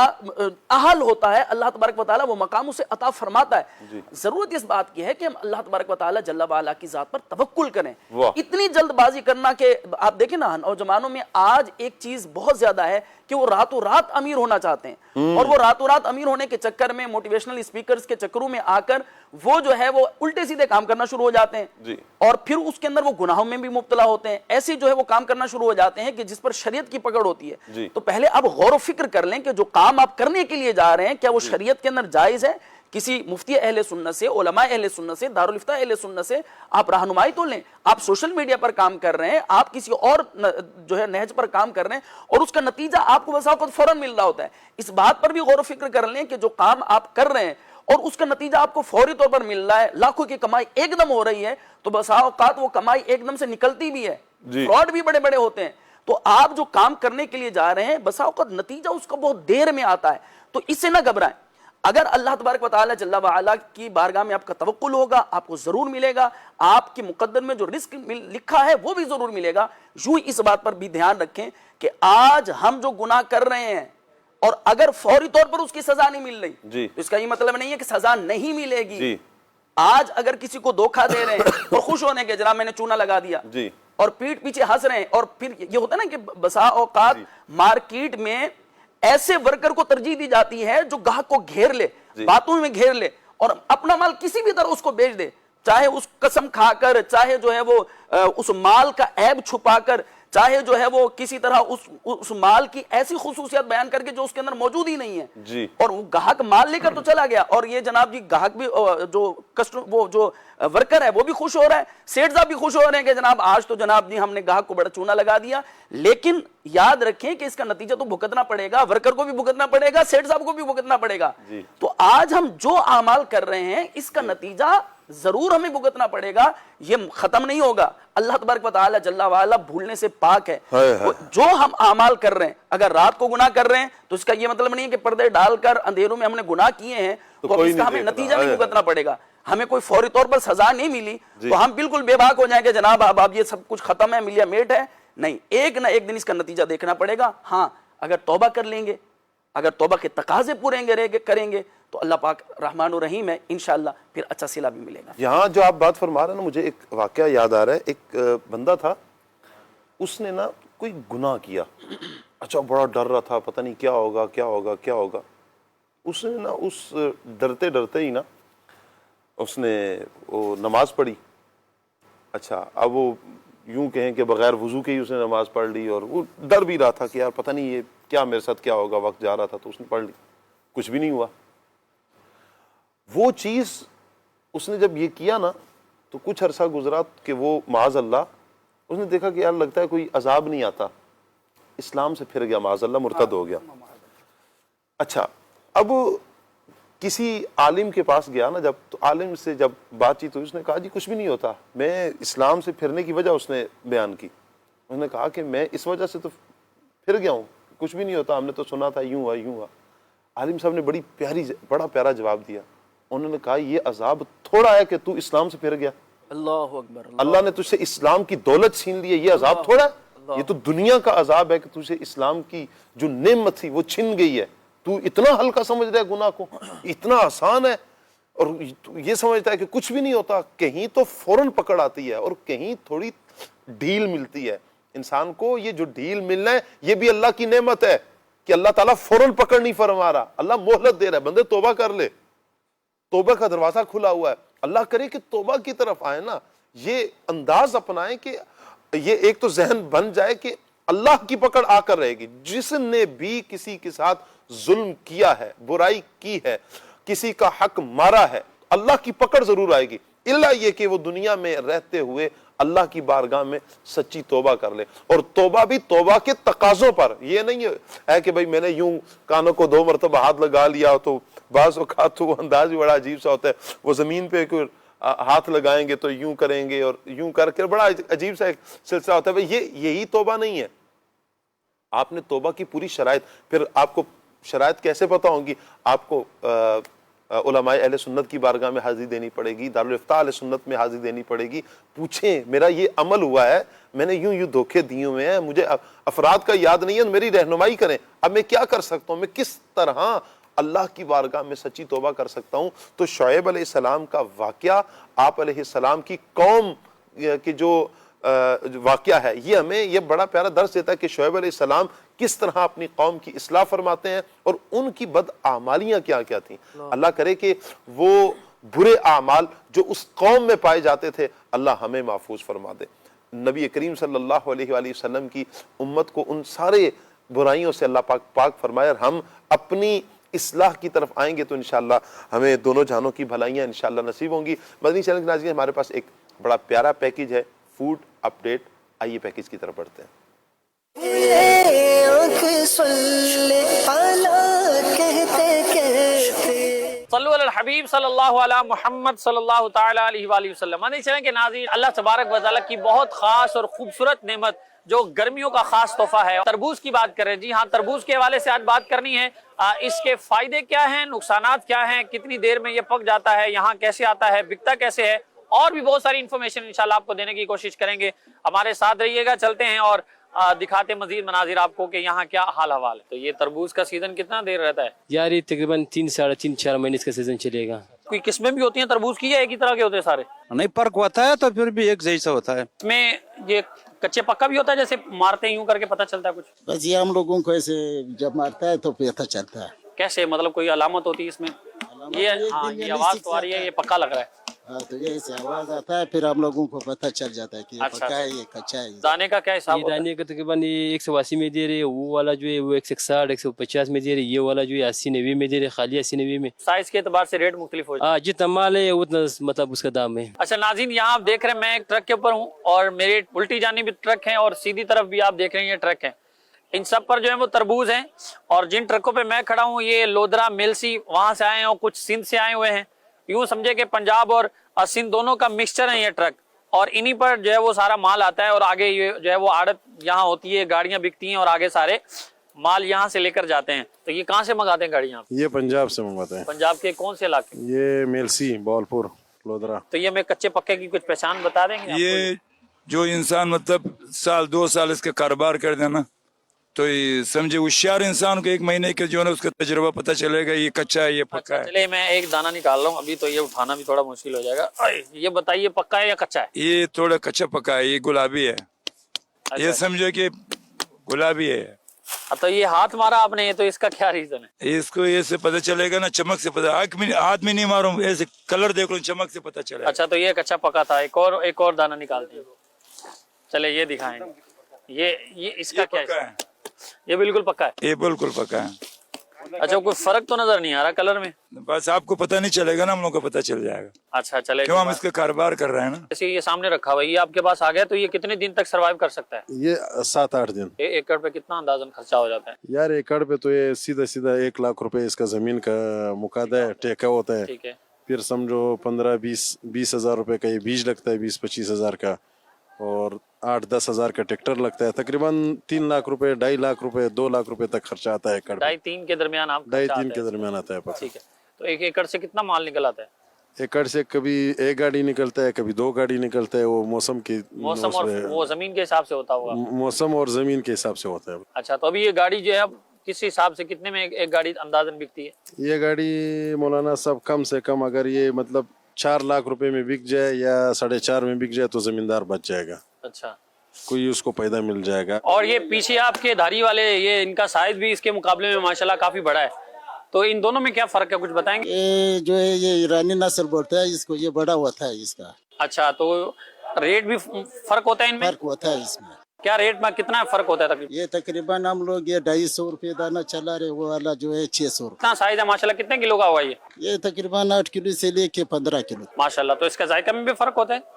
اہل ہوتا ہے اللہ تبارک و تعالیٰ وہ مقام اسے عطا فرماتا ہے. ضرورت اس بات کی ہے کہ ہم اللہ تبارک و تعالیٰ جل وعلا کی ذات پر توکل کریں. اتنی جلد بازی کرنا کہ آپ دیکھیں نا، نوجوانوں میں آج ایک چیز بہت زیادہ ہے کہ وہ راتوں رات امیر ہونا چاہتے ہیں، اور وہ راتوں رات امیر ہونے کے چکر میں موٹیویشنل اسپیکرز کے چکروں میں آ کر وہ جو ہے وہ الٹے سیدھے کام کرنا شروع ہو جاتے ہیں، اور پھر اس کے اندر وہ گناہوں میں بھی مبتلا ہوتے ہیں. ایسے جو ہے وہ کام کرنا شروع ہو جاتے ہیں کہ جس پر شریعت کی پکڑ ہوتی ہے. تو پہلے اب غور و فکر کر لیں کہ جو کام آپ کرنے کے لیے جا رہے ہیں کیا وہ شریعت کے اندر جائز ہے. کسی مفتی اہل سنت سے، علماء اہل سنت سے، دارالفتہ اہل سنت سے آپ رہنمائی تو لیں. آپ سوشل میڈیا پر کام کر رہے ہیں، آپ کسی اور جو ہے نہج پر کام کر رہے ہیں، اور اس کا نتیجہ آپ کو بسا اوقات فوراً مل رہا ہوتا ہے. اس بات پر بھی غور و فکر کر لیں کہ جو کام آپ کر رہے ہیں اور اس کا نتیجہ آپ کو فوری طور پر مل رہا ہے، لاکھوں کی کمائی ایک دم ہو رہی ہے، تو بسا اوقات وہ کمائی ایک دم سے نکلتی بھی ہے، فراڈ بھی بڑے بڑے ہوتے ہیں. تو آپ جو کام کرنے کے لیے جا رہے ہیں بسا اوقات نتیجہ اس کا بہت دیر میں آتا ہے. تو اس سے نہ گھبرائیں. اگر اللہ تبارک و تعالیٰ جل وعلا کی بارگاہ میں آپ کا توکل ہوگا آپ کو ضرور ملے گا. آپ کے مقدر میں جو رزق لکھا ہے وہ بھی ضرور ملے گا. یوں اس بات پر بھی دھیان رکھیں کہ آج ہم جو گناہ کر رہے ہیں اور اگر فوری طور پر اس کی سزا نہیں مل رہی تو اس کا یہ مطلب نہیں ہے کہ سزا نہیں ملے گی. آج اگر کسی کو دھوکہ دے رہے ہیں اور خوش ہونے کے جناب میں نے چونا لگا دیا اور پیٹ پیچھے ہنس رہے ہیں، اور پھر یہ ہوتا ہے نا کہ بسا اوقات مارکیٹ میں ایسے ورکر کو ترجیح دی جاتی ہے جو گاہک کو گھیر لے، باتوں میں گھیر لے اور اپنا مال کسی بھی طرح اس کو بیچ دے، چاہے اس قسم کھا کر، چاہے جو ہے وہ اس مال کا عیب چھپا کر، چاہے جو ہے وہ کسی طرح اس مال کی ایسی خصوصیت بیان کر کے جو اس کے اندر موجود ہی نہیں ہے. اور وہ گاہک مال لے کر تو چلا گیا، اور یہ جناب جی گاہک بھی جو ورکر ہے وہ بھی خوش ہو رہا ہے، سیٹھ صاحب بھی خوش ہو رہے ہیں کہ جناب آج تو جناب جی ہم نے گاہک کو بڑا چونا لگا دیا. لیکن یاد رکھیں کہ اس کا نتیجہ تو بھگتنا پڑے گا، ورکر کو بھی بھگتنا پڑے گا، سیٹھ صاحب کو بھی بھگتنا پڑے گا. تو آج ہم جو اعمال کر رہے ہیں اس کا نتیجہ ضرور ہمیں بھگتنا پڑے گا، یہ ختم نہیں ہوگا. اللہ تبارک و تعالی جل وعلا بھولنے سے پاک ہے. جو ہم اعمال کر رہے ہیں، اگر رات کو گناہ کر رہے ہیں تو اس کا یہ مطلب نہیں ہے کہ پردے ڈال کر اندھیروں میں ہم نے گناہ کیے ہیں تو اس کا ہمیں نتیجہ نہیں بھگتنا پڑے گا. ہمیں کوئی فوری طور پر سزا نہیں ملی تو ہم بالکل بے باک ہو جائیں کہ جناب اب یہ سب کچھ ختم ہے، ملیا میٹ ہے. نہیں، ایک نہ ایک دن اس کا نتیجہ دیکھنا پڑے گا. ہاں اگر توبہ کر لیں گے، اگر توبہ کے تقاضے پورے کریں گے تو اللہ پاک رحمان و رحیم ہے، انشاءاللہ پھر اچھا صلہ بھی ملے گا. یہاں جو آپ بات فرما رہے ہیں نا، مجھے ایک واقعہ یاد آ رہا ہے. ایک بندہ تھا، اس نے نا کوئی گناہ کیا، اچھا بڑا ڈر رہا تھا، پتہ نہیں کیا ہوگا کیا ہوگا کیا ہوگا. اس نے نا اس ڈرتے ڈرتے ہی نا اس نے وہ نماز پڑھی. اچھا اب وہ یوں کہیں کہ بغیر وضو کے ہی اس نے نماز پڑھ لی، اور وہ ڈر بھی رہا تھا کہ یار پتہ نہیں یہ کیا میرے ساتھ کیا ہوگا. وقت جا رہا تھا تو اس نے پڑھ لی، کچھ بھی نہیں ہوا. وہ چیز اس نے جب یہ کیا نا تو کچھ عرصہ گزرا کہ وہ معاذ اللہ اس نے دیکھا کہ یار لگتا ہے کوئی عذاب نہیں آتا، اسلام سے پھر گیا، معاذ اللہ مرتد ہو گیا. اچھا اب کسی عالم کے پاس گیا نا جب، تو عالم سے جب بات چیت ہوئی اس نے کہا جی کچھ بھی نہیں ہوتا. میں اسلام سے پھرنے کی وجہ اس نے بیان کی. انہوں نے کہا کہ میں اس وجہ سے تو پھر گیا ہوں، کچھ بھی نہیں ہوتا، ہم نے تو سنا تھا یوں ہوا یوں ہوا. عالم صاحب نے بڑا پیارا جواب دیا. انہوں نے کہا یہ عذاب تھوڑا ہے کہ تو اسلام سے پھر گیا، اللہ اکبر، اللہ نے تجھ سے اسلام کی دولت چھین لی ہے، یہ عذاب تھوڑا ہے، یہ تو دنیا کا عذاب ہے کہ تجھے اسلام کی جو نعمت تھی وہ چھن گئی ہے. تو اتنا ہلکا سمجھ رہا ہے گناہ کو، اتنا آسان ہے، اور یہ سمجھتا ہے کہ کچھ بھی نہیں ہوتا. کہیں تو فوراً پکڑ آتی ہے اور کہیں تھوڑی ڈھیل ملتی ہے. انسان کو یہ جو ڈھیل ملنا ہے یہ بھی اللہ کی نعمت ہے کہ اللہ تعالیٰ فوراً پکڑ نہیں فرما رہا، اللہ مہلت دے رہا ہے. بندے توبہ کر لے، توبہ کا دروازہ کھلا ہوا ہے. اللہ کرے کہ توبہ کی طرف آئے نا، یہ انداز اپنائیں کہ یہ ایک تو ذہن بن جائے کہ اللہ کی پکڑ آ کر رہے گی. جس نے بھی کسی کے ساتھ ظلم کیا ہے، برائی کی ہے، کسی کا حق مارا ہے، اللہ کی پکڑ ضرور آئے گی. الا یہ کہ وہ دنیا میں رہتے ہوئے اللہ کی بارگاہ میں سچی توبہ کر لے، اور توبہ بھی توبہ کے تقاضوں پر. یہ نہیں ہے کہ بھئی میں نے یوں کانوں کو 2 مرتبہ ہاتھ لگا لیا تو بعض اوقات تو وہ انداز بھی بڑا عجیب سا ہوتا ہے. وہ زمین پہ کوئی ہاتھ لگائیں گے تو یوں کریں گے اور یوں کر کے بڑا عجیب سا ایک سلسلہ ہوتا ہے. بھئی یہی توبہ نہیں ہے. آپ نے توبہ کی پوری شرائط، پھر آپ کو شرائط کیسے پتہ ہوں گی؟ آپ کو علماء اہل سنت کی بارگاہ میں حاضری دینی پڑے گی، دارالافتاء اہل سنت میں حاضری دینی پڑے گی. پوچھیں میرا یہ عمل ہوا ہے، میں نے یوں دھوکے دیے ہوئے ہیں، مجھے افراد کا یاد نہیں ہے، میری رہنمائی کریں. اب میں کیا کر سکتا ہوں، میں کس طرح اللہ کی بارگاہ میں سچی توبہ کر سکتا ہوں؟ تو شعیب علیہ السلام کا واقعہ، آپ علیہ السلام کی قوم کی جو واقعہ ہے، یہ ہمیں یہ بڑا پیارا درس دیتا ہے کہ شعیب علیہ السلام کس طرح اپنی قوم کی اصلاح فرماتے ہیں اور ان کی بدعمالیاں کیا کیا تھیں. اللہ کرے کہ وہ برے اعمال جو اس قوم میں پائے جاتے تھے اللہ ہمیں محفوظ فرما دے. نبی کریم صلی اللہ علیہ وآلہ وسلم کی امت کو ان سارے برائیوں سے اللہ پاک فرمائے، اور ہم اپنی اصلاح کی طرف آئیں گے تو انشاءاللہ ہمیں دونوں جہانوں کی بھلائیاں انشاءاللہ نصیب ہوں گی. مدنی چینل کے ناظرین، ہمارے پاس ایک بڑا پیارا پیکیج ہے، فوڈ اپڈیٹ. آئیے پیکیج کی طرف بڑھتے ہیں. صلو علی الحبیب صلی اللہ علیہ محمد صلی اللہ تعالی علیہ وآلہ وسلم. مدنی چینل کے ناظرین، اللہ تبارک و تعالیٰ کی بہت خاص اور خوبصورت نعمت جو گرمیوں کا خاص تحفہ ہے، تربوز کی بات کر رہے ہیں. جی ہاں، تربوز کے حوالے سے آج بات کرنی ہے. اس کے فائدے کیا ہیں، نقصانات کیا ہیں، کتنی دیر میں یہ پک جاتا ہے، یہاں کیسے آتا ہے، بکتا کیسے ہے، اور بھی بہت ساری انفارمیشن انشاءاللہ آپ کو دینے کی کوشش کریں گے. ہمارے ساتھ رہیے گا. چلتے ہیں اور دکھاتے مزید مناظر آپ کو کہ یہاں کیا حال حوال ہے. تو یہ تربوز کا سیزن کتنا دیر رہتا ہے؟ یار یہ تقریباً 3 ساڑھے 3 4 مہینے اس کا سیزن چلے گا. کوئی قسمیں بھی ہوتی ہیں تربوز کی یا ایک ہی طرح کے ہوتے ہیں سارے؟ نہیں، فرق ہوتا ہے تو پھر بھی ایک جیسا ہوتا ہے. اس میں یہ کچے پکا بھی ہوتا ہے، جیسے مارتے ہیں یوں کر کے پتہ چلتا ہے کچھ؟ بس یہ ہم لوگوں کو ایسے جب مارتا ہے تو پتہ چلتا ہے. کیسے، مطلب کوئی علامت ہوتی ہے اس میں؟ یہ آواز تو آ رہی ہے، یہ پکا لگ رہا ہے. ہاں، تو یہ سے آواز آتا ہے، پھر ہم لوگوں کو پتہ چل جاتا ہے کہ یہ پکا ہے، یہ کچا ہے. دانے کا کیا حساب ہوتا ہے؟ دانے کا تقریباً 180 میں دے رہے، وہ والا جو ہے وہ 160 150 میں دے رہے، یہ والا جو ہے 80 90 میں دے رہے، خالی 80 90 میں. سائز کے اعتبار سے ریٹ مختلف ہو جاتا ہے. جتنا مال ہے اتنا مطلب اس کا دام ہے. اچھا ناظرین، یہاں آپ دیکھ رہے ہیں میں ایک ٹرک کے اوپر ہوں، اور میرے الٹی جانب بھی ٹرک ہیں اور سیدھی طرف بھی آپ دیکھ رہے ہیں یہ ٹرک ہیں. ان سب پر جو ہے وہ تربوز ہیں، اور جن ٹرکوں پہ میں کھڑا ہوں یہ لودرا ملسی وہاں سے آئے ہیں اور کچھ سندھ سے آئے ہوئے ہیں. یوں سمجھے کہ پنجاب اور سندھ دونوں کا مکسچر ہے یہ ٹرک، اور انہی پر جو ہے وہ سارا مال آتا ہے، اور آگے یہ جو ہے وہ آڑت یہاں ہوتی ہے، گاڑیاں بکتی ہیں اور آگے سارے مال یہاں سے لے کر جاتے ہیں. تو یہ کہاں سے منگاتے ہیں گاڑیاں؟ یہ پنجاب سے منگواتے ہیں. پنجاب کے کون سے علاقے؟ یہ میلسی، بولپور، لودرا. تو یہ میں کچے پکے کی کچھ پہچان بتا دیں گے؟ یہ جو انسان مطلب 1-2 سال اس کا کاروبار کر دینا تو یہ سمجھے ہوشیار انسان کو 1 مہینے کے جو ہے اس کا تجربہ پتہ چلے گا یہ کچا ہے یہ پکا ہے. چلے میں ایک دانہ نکال رہا ہوں ابھی، تو یہ اٹھانا بھی تھوڑا مشکل ہو جائے گا. یہ بتائیے پکا ہے یا کچا ہے؟ یہ تھوڑا کچا پکا ہے، یہ گلابی ہے. یہ سمجھو کہ گلابی ہے. تو یہ ہاتھ مارا آپ نے، تو اس کا کیا ریزن ہے؟ اس کو یہ سے پتہ چلے گا نا، چمک سے پتہ، ہاتھ میں نہیں ماروں، ایسے کلر دیکھ لو، چمک سے پتہ چلے. اچھا، تو یہ کچا پکا تھا. ایک اور دانہ نکالتے ہیں. چلے یہ دکھائیں. یہ اس کا کیا ہے؟ یہ بالکل پکا ہے. یہ بالکل پکا ہے. اچھا، کوئی فرق تو نظر نہیں آ رہا کلر میں؟ بس آپ کو پتہ نہیں چلے گا نا، ہم لوگ کو پتہ چل جائے گا. اچھا چلے، کیوں ہم اس کا کاروبار کر رہے ہیں نا. جیسے یہ سامنے رکھا ہوا ہے، یہ آپ کے پاس آ گیا تو یہ کتنے دن تک سروائیو کر سکتا ہے؟ یہ 7-8 دن. ایک ایکڑ پہ کتنا اندازاً خرچہ ہو جاتا ہے؟ یار ایکڑ پہ تو یہ سیدھا 1 لاکھ روپے اس کا زمین کا مقادہ ہے، ٹھیکہ ہوتا ہے. ٹھیک ہے. پھر سمجھو 15-20 ہزار روپے کا یہ بیج لگتا ہے، 20-25 ہزار کا، اور 8-10 ہزار کا ٹریکٹر لگتا ہے. تقریباً 3 لاکھ روپے، 2.5 لاکھ روپے، 2 لاکھ روپے تک خرچہ آتا ہے. 2.5-3 کے درمیان آپ 2.5-3 کے درمیان آتا ہے. ٹھیک ہے. تو 1 ایکڑ سے کتنا مال نکل آتا ہے؟ ایکڑ سے کبھی 1 گاڑی نکلتا ہے، کبھی 2 گاڑی نکلتا ہے. وہ موسم اور وہ زمین کے حساب سے ہوتا ہوگا. موسم اور زمین کے حساب سے ہوتا ہے. اچھا، تو ابھی یہ گاڑی جو ہے اب کس حساب سے کتنے میں ایک گاڑی اندازاً بکتی ہے؟ یہ گاڑی مولانا صاحب کم سے کم اگر یہ مطلب 4 لاکھ روپے میں بک جائے یا 4.5 میں بک جائے تو زمیندار بچ جائے گا. اچھا، کوئی اس کو پیدا مل جائے گا. اور یہ پیچھے آپ کے دھاری والے، یہ ان کا سائز بھی اس کے مقابلے میں ماشاءاللہ کافی بڑا ہے. تو ان دونوں میں کیا فرق ہے، کچھ بتائیں گے؟ یہ جو ہے یہ ایرانی نسل بولتا ہے اس کو، یہ بڑا ہوتا ہے اس کا. اچھا، تو ریٹ بھی فرق ہوتا ہے ان میں؟ فرق ہوتا ہے اس میں. کیا ریٹ میں کتنا فرق ہوتا ہے تقریباً؟ یہ تقریباً ہم لوگ یہ 250 روپے دانہ چلا رہے، وہ والا جو ہے 600 روپے. کتنا سائز ہے ماشاءاللہ، کتنے کلو کا ہوا یہ؟ یہ تقریباً 8 کلو سے لے کے 15 کلو. ماشاءاللہ. تو اس کا ذائقہ میں بھی فرق ہوتا ہے؟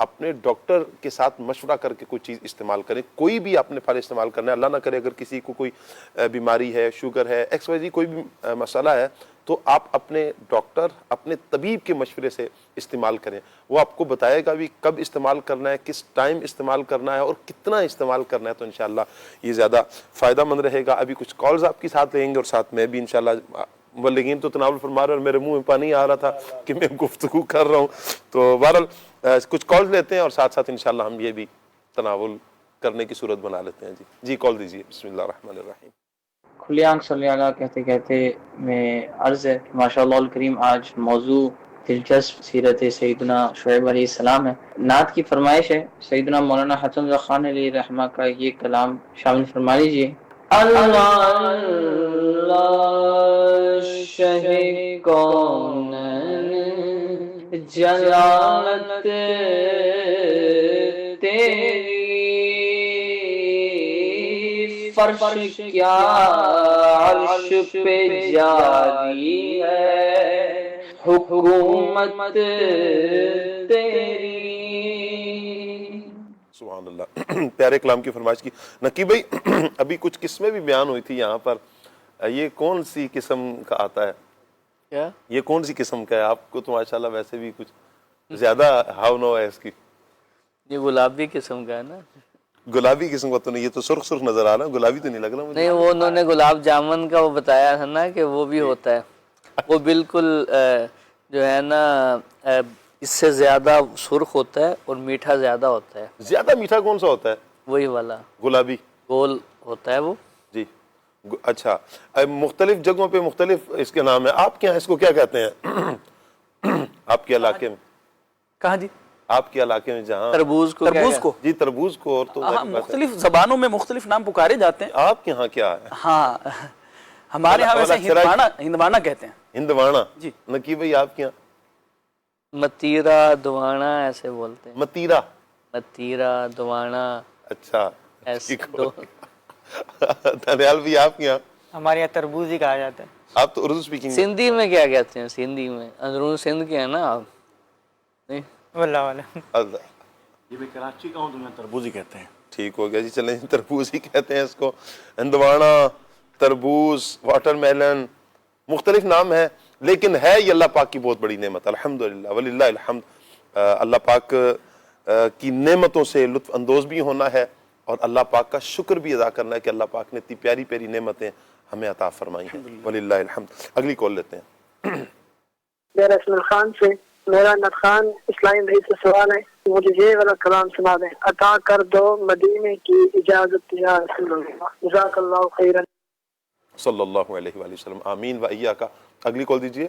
اپنے ڈاکٹر کے ساتھ مشورہ کر کے کوئی چیز استعمال کریں. کوئی بھی آپ نے پھل استعمال کرنا ہے, اللہ نہ کرے اگر کسی کو کوئی بیماری ہے, شوگر ہے, ایکس وائی زی کوئی بھی مسئلہ ہے, تو آپ اپنے ڈاکٹر, اپنے طبیب کے مشورے سے استعمال کریں. وہ آپ کو بتائے گا بھی کب استعمال کرنا ہے, کس ٹائم استعمال کرنا ہے اور کتنا استعمال کرنا ہے, تو انشاءاللہ یہ زیادہ فائدہ مند رہے گا. ابھی کچھ کالز آپ کے ساتھ لیں گے اور ساتھ میں بھی انشاءاللہ. مبلغین تو تناول فرما رہے اور میرے منہ میں پانی آ رہا تھا کہ میں گفتگو کر رہا ہوں. تو بہرحال کچھ کالز لیتے ہیں اور ساتھ ساتھ انشاءاللہ ہم یہ بھی تناول کرنے کی صورت بنا لیتے ہیں. جی کال دیجیے. بسم اللہ الرحمن الرحیم. کھلی آنکھ صلی اللہ کہتے کہتے میں عرض ہے کہ ماشاءاللہ الکریم آج موضوع دلچسپ سیرت سیدنا شعیب علیہ السلام ہے. نعت کی فرمائش ہے, سیدنا مولانا حاتم رضا خان علیہ رحمہ کا یہ کلام شامل فرما لیجیے. اللہ شہ کون جلالت تیری فرش کیا عرش پہ جاری ہے حکومت تیری. سبحان اللہ, پیارے کلام کی فرمائش کی. نقیب بھائی ابھی کچھ قسمیں بھی بیان ہوئی تھی یہاں پر, یہ کون سی قسم کا آتا ہے؟ کیا یہ کون سی قسم کا ہے؟ آپ کو تو ماشاءاللہ ویسے بھی کچھ زیادہ ہاو نو ہے اس کی. یہ گلابی قسم کا ہے نا. گلابی قسم کا تو نہیں, یہ تو سرخ سرخ نظر آ رہا ہے, گلابی تو نہیں لگ رہا مجھے. نہیں, وہ انہوں نے گلاب جامن کا وہ بتایا تھا نا کہ وہ بھی ہوتا ہے. وہ بالکل جو ہے نا اس سے زیادہ سرخ ہوتا ہے اور میٹھا زیادہ ہوتا ہے. زیادہ میٹھا کون سا ہوتا ہے؟ وہی والا گلابی گول ہوتا ہے وہ. جی اچھا, مختلف جگہوں پہ مختلف اس کے نام ہے. آپ کے یہاں اس کو کیا کہتے ہیں؟ آپ کے علاقے میں کہاں جی؟ آپ کے علاقے میں جہاں تربوز کو. تربوز کو جی تربوز کو. اور تو مختلف زبانوں میں مختلف نام پکارے جاتے ہیں. آپ کے یہاں کیا ہے؟ ہاں ہمارے یہاں ویسے ہندوانا کہتے ہیں. ہندوانا. جی. نقیب بھائی آپ کے یہاں؟ متیرا دوانا ایسے بولتے ہیں. متیرا, متیرا دوانا. اچھا ایسے دو. دھنیال بھی آپ کے یہاں؟ ہمارے یہاں تربوز ہی کہا جاتا ہے. آپ تو اردو سپیکنگ. سندھی میں کیا کہتے ہیں؟ سندھی میں اندرون سندھ کے ہیں نا آپ؟ نہیں واللہ والا. یہ بھی کراچی کا ہوں تو میں تربوز ہی کہتے ہیں. ٹھیک ہو گیا جی, چلیں تربوز ہی کہتے ہیں اس کو. ہندوانا, تربوز, واٹر میلن, مختلف نام ہے, لیکن ہے یہ اللہ پاک کی بہت بڑی نعمت. الحمدللہ وللہ الحمد. اللہ پاک کی نعمتوں سے لطف اندوز بھی ہونا ہے اور اللہ پاک کا شکر بھی ادا کرنا ہے کہ اللہ پاک نے اتنی پیاری پیاری نعمتیں ہمیں عطا فرمائی ہیں. وللہ الحمد. اگلی کال لیتے ہیں. میرا اسمل خان سے, میرا نتخان اسلامی بھائی سے سوال ہے, مجھے یہ والا کلام سنا دیں. عطا کر دو مدینے کی اجازت یا رسول اللہ. جزاک اللہ خیرا. صلی اللہ علیہ وآلہ وسلم. آمین و ایاکا. اگلی کال دیجئے.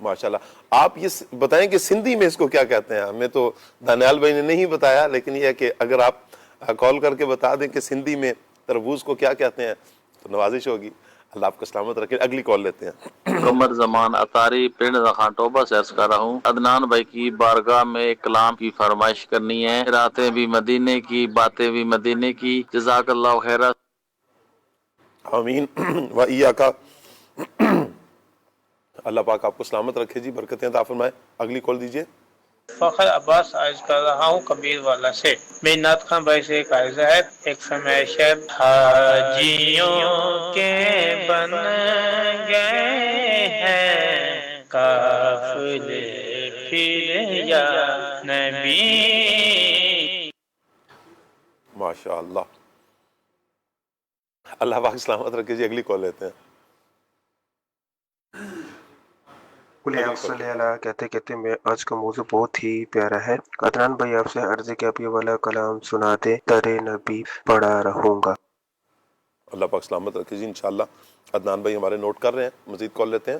ماشاءاللہ. آپ یہ بتائیں کہ سندھی میں اس کو کیا کہتے ہیں؟ ہمیں تو دانیال بھائی نے نہیں بتایا, لیکن یہ ہے کہ اگر آپ کال کر کے بتا دیں کہ سندھی میں تربوز کو کیا کہتے ہیں تو نوازش ہوگی. اللہ آپ کو سلامت رکھے. اگلی کال لیتے ہیں. عمر زمان اطاری پنڈ رخان ٹوبہ سے عرض کر رہا ہوں. عدنان بھائی کی بارگاہ میں ایک کلام کی فرمائش کرنی ہے. راتیں بھی مدینے کی, باتیں بھی مدینے کی. جزاک اللہ خیرہ. آمین و ایاکا. اللہ پاک آپ کو سلامت رکھے جی, برکتیں عطا فرمائے. اگلی کال دیجئے. فخر عباس عرض کر رہا ہوں کبیر والا سے. میری نعت خان بھائی سے ایک عرض ہے, ایک فرمائش ہے. حاجیوں کے بن گئے ہیں قافلے پھر یا نبی. ماشاءاللہ. اللہ پاک سلامت رکھے جی. اگلی کال لیتے ہیں. صلی اللہ کہتے کہتے میں آج کا موضوع بہت ہی پیارا ہے. عدنان بھائی آپ سے عرض ہے کہ آپ یہ والا کلام سنا دیں. درے نبی پڑھا رہوں گا. اللہ پاک سلامت رکھے جی. انشاءاللہ عدنان بھائی ہمارے نوٹ کر رہے ہیں. مزید کال لیتے ہیں.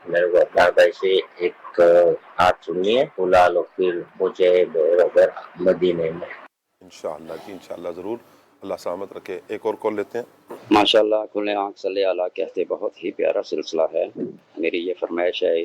میرے کو عدنان بھائی سے ایک آیت سننی ہے. بلا لو پھر مجھے بغیر مدینے میں. انشاءاللہ جی, انشاءاللہ ضرور. اللہ سلامت رکھے. ایک اور کال لیتے ہیں. ماشاءاللہ کھلے آنکھ صلی اللہ کہتے بہت ہی پیارا سلسلہ ہے. میری یہ فرمائش ہے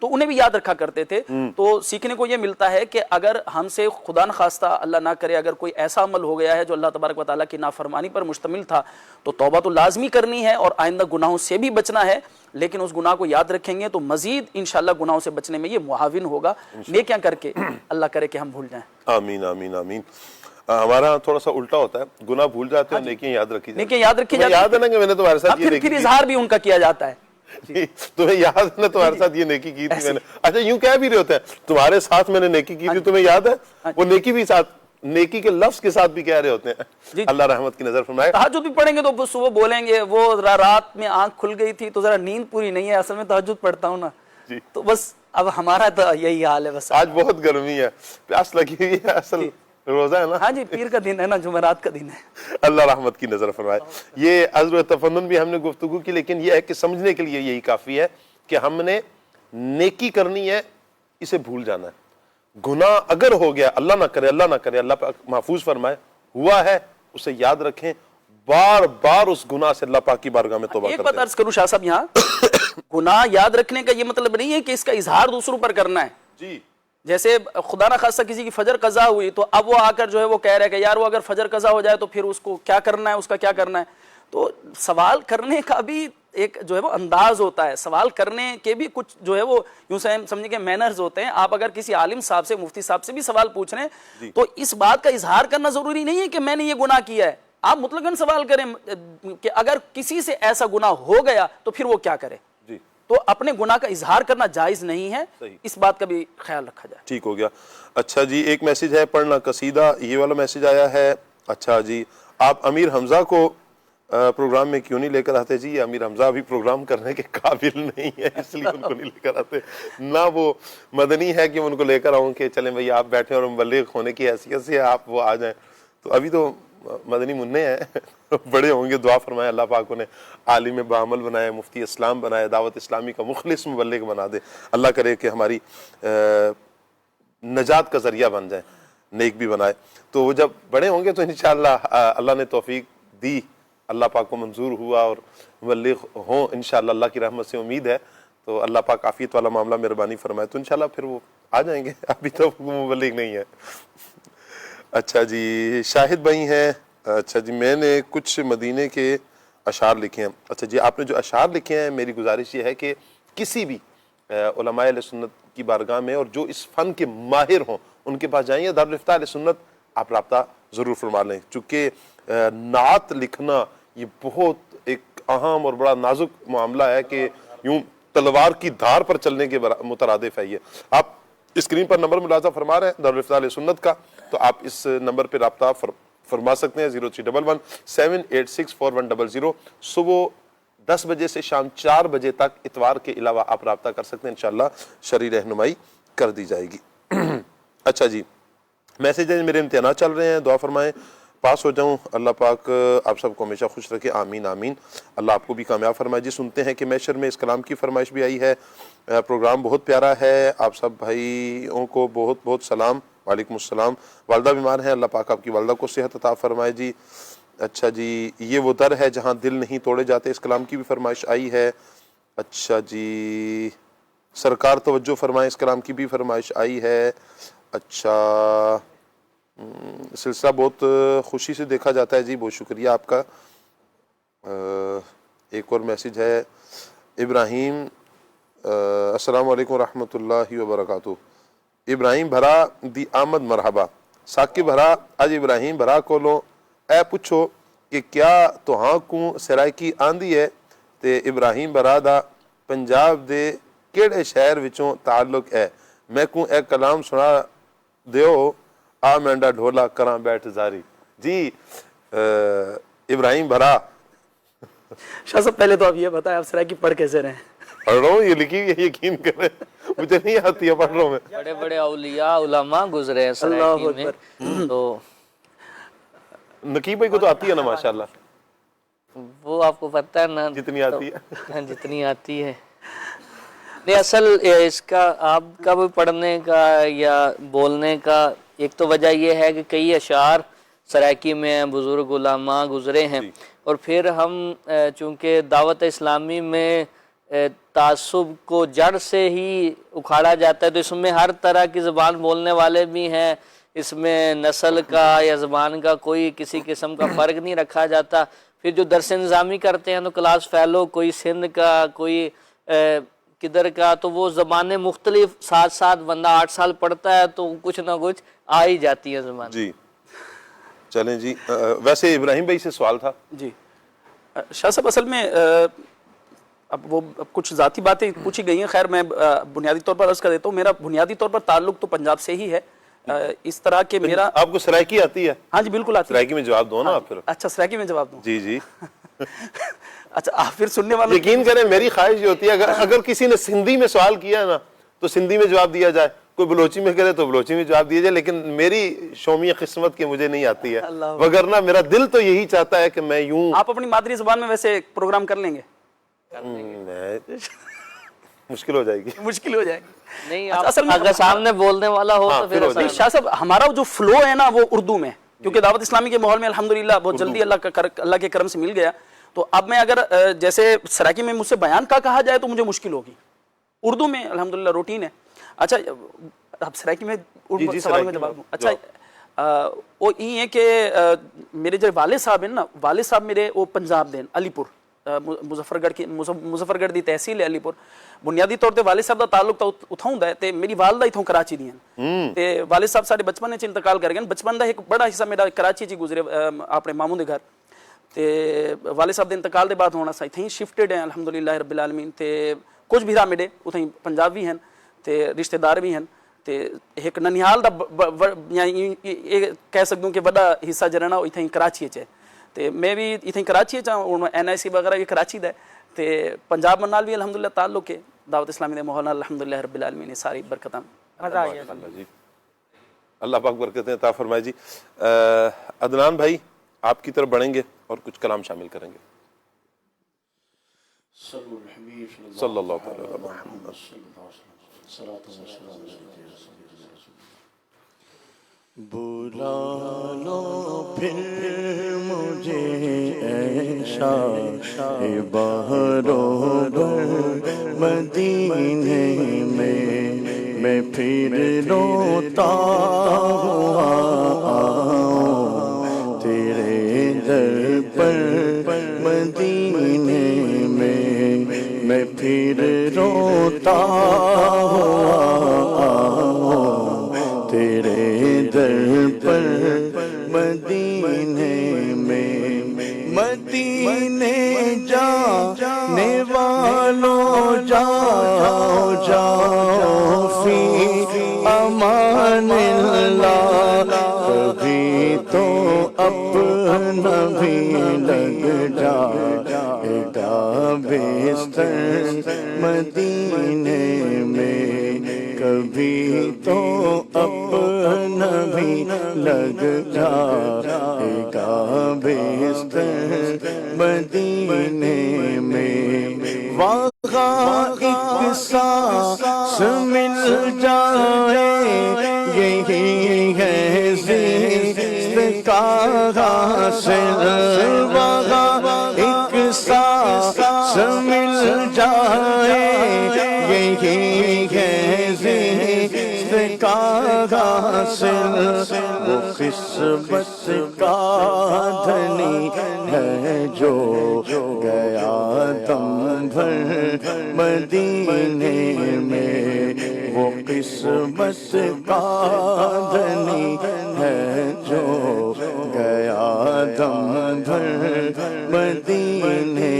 تو انہیں بھی یاد رکھا کرتے تھے. تو سیکھنے کو یہ ملتا ہے کہ اگر ہم سے خدا نخواستہ اللہ نہ کرے اگر کوئی ایسا عمل ہو گیا ہے جو اللہ تبارک و تعالیٰ کی نافرمانی پر مشتمل تھا تو توبہ تو لازمی کرنی ہے اور آئندہ گناہوں سے بھی بچنا ہے, لیکن اس گناہ کو یاد رکھیں گے تو مزید انشاءاللہ گناہوں سے بچنے میں یہ معاون ہوگا. نیکیاں کر کے اللہ کرے کہ ہم بھول جائیں. آمین آمین آمین. ہمارا ہاں تھوڑا سا الٹا ہوتا ہے, گناہ بھول جاتے ہیں, نیکیاں یاد رکھی جاتی ہیں. نیکیاں یاد رکھی جاتی ہیں. یاد ہے نا کہ میں نے تمہارے ساتھ یہ نیکی پھر اظہار بھی ان کا کیا جاتا ہے. تمہیں یاد ہے نا تمہارے ساتھ یہ نیکی کی تھی میں نے. اچھا یوں کہہ بھی رہے ہوتے ہیں تمہارے ساتھ میں نے نیکی کی تھی, تمہیں یاد ہے؟ وہ نیکی بھی ساتھ, نیکی کے لفظ کے ساتھ بھی کہہ رہے ہوتے ہیں. اللہ رحمت کی نظر فرمائے. تہجد بھی پڑھیں گے تو صبح بولیں گے وہ رات میں آنکھ کھل گئی تھی تو ذرا نیند پوری نہیں ہے, اصل میں تہجد پڑھتا ہوں نا. تو بس اب ہمارا تو یہی حال ہے. بس آج بہت گرمی ہے, پیاس لگی ہوئی ہے, اصل روزہ ہے نا. ہاں جی, پیر کا دن ہے نا, جمعرات کا دن ہے. اللہ رحمت کی نظر فرمائے. یہ عذر و تفنن بھی ہم نے گفتگو کی, لیکن یہ ہے کہ سمجھنے کے لیے یہی کافی ہے کہ ہم نے نیکی کرنی ہے, اسے بھول جانا ہے. گناہ اگر ہو گیا, اللہ نہ کرے اللہ محفوظ فرمائے, ہوا ہے, اسے یاد رکھیں, بار بار اس گناہ سے اللہ پاک کی بارگاہ میں توبہ کرتے ہیں. ایک بات عرض کروں شاہ صاحب, یہاں گناہ یاد رکھنے کا یہ مطلب نہیں ہے کہ اس کا اظہار دوسروں پر کرنا ہے. جی جیسے خدا نہ خاصہ کسی کی فجر قضا ہوئی تو اب وہ آ کر جو ہے وہ کہہ رہے کہ یار وہ اگر فجر قضا ہو جائے تو پھر اس کو کیا کرنا ہے, اس کا کیا کرنا ہے. تو سوال کرنے کا بھی ایک جو ہے وہ انداز ہوتا ہے, سوال کرنے کے بھی کچھ جو ہے وہ یوں سمجھیں کہ مینرز ہوتے ہیں. آپ اگر کسی عالم صاحب سے, مفتی صاحب سے بھی سوال پوچھ رہے ہیں تو اس بات کا اظہار کرنا ضروری نہیں ہے کہ میں نے یہ گناہ کیا ہے. آپ مطلقاً سوال کریں کہ اگر کسی سے ایسا گناہ ہو گیا تو پھر وہ کیا کرے. تو اپنے گناہ کا اظہار کرنا جائز نہیں ہے, اس بات کا بھی خیال رکھا جائے. ٹھیک ہو گیا. اچھا جی, ایک میسج ہے پڑھنا قصیدہ, یہ والا میسج آیا ہے. اچھا جی, آپ امیر حمزہ کو پروگرام میں کیوں نہیں لے کر آتے؟ جی امیر حمزہ ابھی پروگرام کرنے کے قابل نہیں ہے, اس لیے ان کو نہیں لے کر آتے. نہ وہ مدنی ہے کہ ان کو لے کر آؤں کہ چلیں بھئی آپ بیٹھیں اور مبلغ ہونے کی حیثیت سے آپ وہ آ جائیں. تو ابھی تو مدنی منع ہیں, بڑے ہوں گے. دعا فرمائے اللہ پاک انہیں عالم بعمل بنائے, مفتی اسلام بنائے, دعوت اسلامی کا مخلص مبلغ بنا دے. اللہ کرے کہ ہماری نجات کا ذریعہ بن جائیں, نیک بھی بنائے. تو وہ جب بڑے ہوں گے تو انشاءاللہ اللہ نے توفیق دی, اللہ پاک کو منظور ہوا اور مبلغ ہوں انشاءاللہ, اللہ کی رحمت سے امید ہے. تو اللہ پاک عافیت والا معاملہ مہربانی فرمائے تو انشاءاللہ پھر وہ آ جائیں گے. ابھی تو مبلغ نہیں ہے. اچھا جی, شاہد بھائی ہیں. اچھا جی, میں نے کچھ مدینے کے اشعار لکھے ہیں. اچھا جی, آپ نے جو اشعار لکھے ہیں, میری گزارش یہ ہے کہ کسی بھی علماء اہل سنت کی بارگاہ میں اور جو اس فن کے ماہر ہوں ان کے پاس جائیں, یا دارالفتہ اہل سنت آپ رابطہ ضرور فرما لیں. چونکہ نعت لکھنا یہ بہت ایک اہم اور بڑا نازک معاملہ ہے کہ یوں تلوار کی دھار پر چلنے کے مترادف ہے. یہ آپ اسکرین پر نمبر ملاحظہ فرما رہے ہیں دارالفتہ اہل سنت کا, تو آپ اس نمبر پہ رابطہ فرما سکتے ہیں 0311 786 4100. صبح 10 بجے سے شام 4 بجے تک اتوار کے علاوہ آپ رابطہ کر سکتے ہیں, انشاءاللہ شرعی رہنمائی کر دی جائے گی. اچھا جی, میسیجز میرے امتحانات چل رہے ہیں, دعا فرمائیں پاس ہو جاؤں. اللہ پاک آپ سب کو ہمیشہ خوش رکھے, آمین آمین. اللہ آپ کو بھی کامیاب فرمائے. جی سنتے ہیں کہ میشر میں اس کلام کی فرمائش بھی آئی ہے. پروگرام بہت پیارا ہے, آپ سب بھائیوں کو بہت بہت سلام. وعلیکم السلام. والدہ بیمار ہیں, اللہ پاک آپ کی والدہ کو صحت عطا فرمائے. جی اچھا جی, یہ وہ در ہے جہاں دل نہیں توڑے جاتے, اس کلام کی بھی فرمائش آئی ہے. اچھا جی, سرکار توجہ فرمائیں, اس کلام کی بھی فرمائش آئی ہے. اچھا, سلسلہ بہت خوشی سے دیکھا جاتا ہے. جی بہت شکریہ آپ کا. ایک اور میسیج ہے ابراہیم, السلام علیکم ورحمۃ اللہ وبرکاتہ. ابراہیم بھرا دی آمد مرحبا. ساکی بھرا اج ابراہیم بھرا کولوں اے پوچھو کہ کیا تہاں کو سرائکی آندی ہے تے ابراہیم بھرا دا پنجاب دے کیڑے شہر وچوں تعلق ہے. میں کو اے کلام سنا دیو, آ مینڈا ڈھولا کراں بیٹھ زاری. جی ابراہیم بھرا, شاہ صاحب پہلے تو آپ یہ بتائیں آپ سرائکی پڑھ کیسے رہے ہیں؟ پڑھ رہا ہوں, یہ لکھی ہوئی ہے, یقین کریں مجھے نہیں آتی ہے, پڑھ رہا ہوں میں. بڑے بڑے اولیاء علماء گزرے ہیں سرائکی میں, تو نقیب بھائی کو تو آتی ہے نا ماشاءاللہ, وہ آپ کو پتہ ہے نا جتنی آتی ہے. جتنی آتی ہے. نہیں, اصل اس کا آپ کا بھی پڑھنے کا یا بولنے کا ایک تو وجہ یہ ہے کہ کئی اشعار سرائکی میں بزرگ علماء گزرے ہیں, اور پھر ہم چونکہ دعوت اسلامی میں تعصب کو جڑ سے ہی اکھاڑا جاتا ہے. تو اس میں ہر طرح کی زبان بولنے والے بھی ہیں, اس میں نسل کا یا زبان کا کوئی کسی قسم کا فرق نہیں رکھا جاتا. پھر جو درس نظامی کرتے ہیں تو کلاس فیلو کوئی سندھ کا کوئی کدھر کا, تو وہ زبانیں مختلف ساتھ ساتھ بندہ 8 سال پڑھتا ہے تو کچھ نہ کچھ آ ہی جاتی ہے زبان. جی چلیں جی. ویسے ابراہیم بھائی سے سوال تھا. جی شاہ صاحب, اصل میں اب وہ کچھ ذاتی باتیں پوچھی گئی ہیں, خیر میں بنیادی طور پر عرض کر دیتا ہوں. میرا بنیادی طور پر تعلق تو پنجاب سے ہی ہے. اس طرح کہ میرا, آپ کو سرائکی آتی ہے؟ ہاں جی بالکل آتی ہے. سرائکی میں جواب دو نا آپ پھر. اچھا سرائکی میں جواب دوں؟ جی جی. اچھا آپ پھر سننے والے یقین کریں میری خواہش یہ ہوتی ہے اگر کسی نے سندھی میں سوال کیا ہے نا تو سندھی میں جواب دیا جائے, کوئی بلوچی میں کرے تو بلوچی میں جواب دیا جائے, لیکن میری شومی قسمت کے مجھے نہیں آتی ہے, وگرنہ میرا دل تو یہی چاہتا ہے کہ میں یوں. آپ اپنی مادری زبان میں ویسے پروگرام کر لیں گے؟ مشکل ہو جائے گی. مشکل ہو جائے گی. نہیں اگر سامنے بولنے والا ہو تو پھر شاہ صاحب ہمارا جو فلو ہے نا وہ اردو میں, کیونکہ دعوت اسلامی کے ماحول میں الحمدللہ بہت جلدی اللہ کے کرم سے مل گیا. تو اب میں اگر جیسے سرائکی میں مجھ سے بیان کا کہا جائے تو مجھے مشکل ہوگی. اردو میں الحمدللہ روٹین ہے. اچھا اب سرائکی میں سوال میں جواب دوں. اچھا وہ یہ ہے کہ میرے جو والد صاحب ہیں نا, والد صاحب میرے وہ پنجاب دین علی پور مظفر گڑھ دی تحصیل ہے علی پور. بنیادی طور تے والد صاحب دا تعلق تو اتھوں ہوندا ہے تے میری والدہ اتھوں کراچی دی ہیں. تے والد صاحب سارے بچپن وچ انتقال کر گئے. بچپن دا ایک بڑا حصہ میرا کراچی وچ گزرے اپنے ماموں دے گھر. تے والد صاحب دے انتقال دے بعد ہونا سا اتھیں شفٹڈ ہیں الحمدللہ رب العالمین. تے کچھ بھیرا میرے اتھیں پنجاب بھی ہیں تے رشتہ دار بھی ہیں. تے ایک ننیال دا یعنی کہہ سکدوں کہ بڑا حصہ جرنا اتھیں کراچی وچ ہے. تے میں بھی اتھیں کراچی وچ ہوں, NIC وغیرہ بھی کراچی دا ہے. تے پنجاب نال بھی الحمدللہ تعلق ہے. دعوت اسلامی دے ماحول نال الحمدللہ رب العالمین ساری برکتاں. مزہ آ گیا جی. اللہ پاک برکتیں عطا فرمائے. جی عدنان بھائی آپ کی طرف بڑھیں گے اور کچھ کلام شامل کریں گے. صلی اللہ تعالی علیہ محمد. بلا لو پھر مجھے اے شاہ بہر و بر مدینے میں پھر روتا ہوا آؤں تیرے در پر مدینے میں پھر روتا ہوا آؤں تیرے در پر مدینے میں. مدینے جانے والوں جاؤ جاؤ فی امان اللہ, کبھی تو اپنا بھی لگ جائے گا بستر مدینے میں, کبھی تو اپنا بھی لگ جائے گا بستر مدینے میں. وہاں ایک سانس مل جائے یہی ہے زیست کا حاصل. وہاں ایک سانس مل جائے یہی ہے زیست کا حاصل. وہ قسمت کا دھنی ہے جو گیا دم بھر مدینے میں. وہ قسمت کا دھنی ہے جو گیا دم بھر مدینے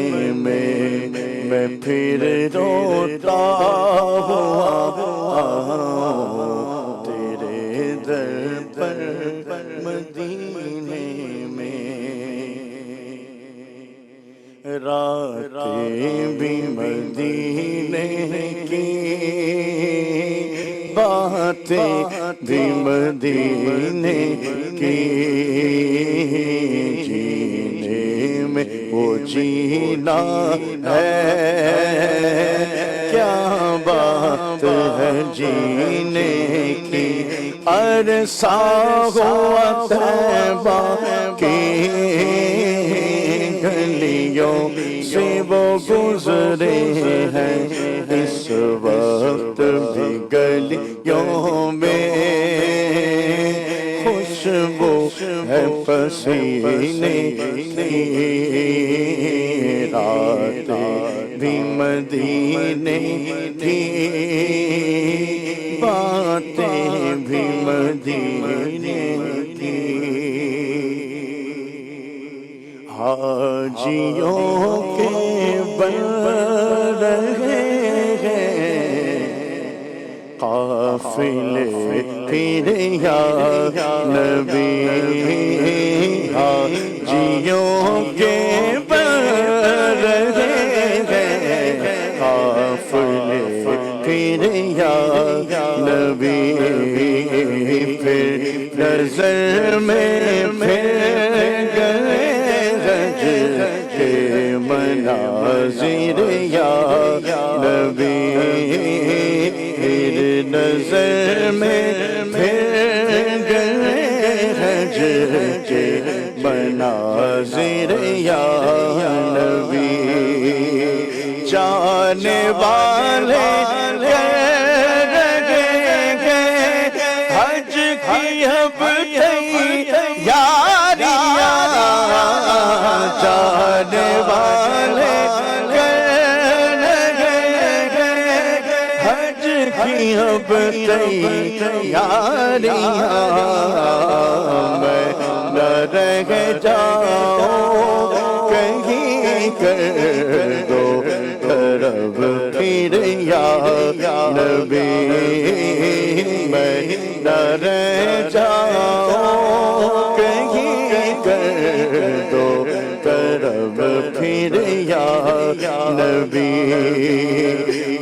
میں پھر روتا ہوا آؤں تیرے در پر مدینے میں. راتیں بھی مدینے کی باتیں بھی مدینے کی, جینے میں وہ جینا ہے کیا بات ہے جینے کی. عرصہ ہوا طیبہ کی گلیوں گلیوں سے وہ گزرے ہیں، اس وقت بھی گلیوں میں خوشبو ہے پسینے کی، راتیں بھی مدینے کی، باتیں بھی مدینے کی، حاجیوں کے بن رہے ہیں قافلے پھر یا نبی، حاجیوں کے بن رہے ہیں قافلے پھر یا نبی، پھر نظر میں پھر گئے حج کے مناظر یا نبی، پھر نظر میں پھر گئے حج کے مناظر یا نبی، جانے والے حج کی اب تیاریاں، جانے والے حج کی اب تیاریاں، میں نہ رہ جاؤں کہیں کر دو طرف پھر یا نبی، میں نہ رہ جاؤں کہیں کر دو طرف پھر یا نبی،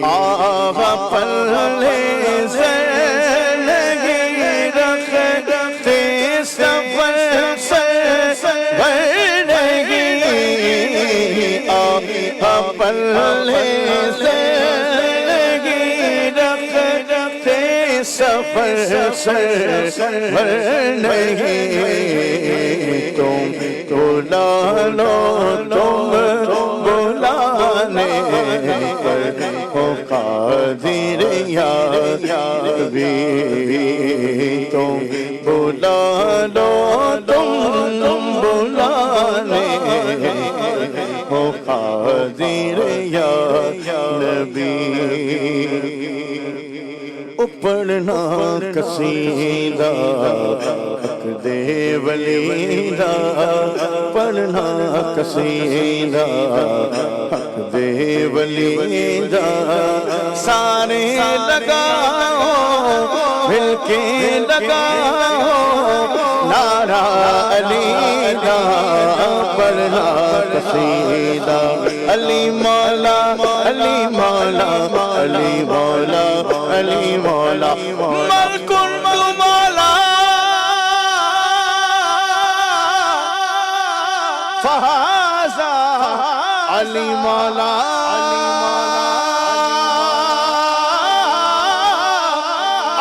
آغا پلے سے لگی رکھتے سفر سے بڑھگی، آغا پلے سے لگی رکھتے سفر سے بڑھگی، تم بلا لو تم بلانے پر ہو قادر یا نبی، تم بلا لو تم بلانے ہو قادر یا نبی، پڑھنا قصیدہ حق دے ولی دا، پڑھنا قصیدہ حق دے ولی دا، سارے لگاؤ مل کے لگاؤ نعرہ علی دا، پڑھنا قصیدہ علی مولا علی مولا علی مولا علی مولا من کنت مولا فہذا علی مولا،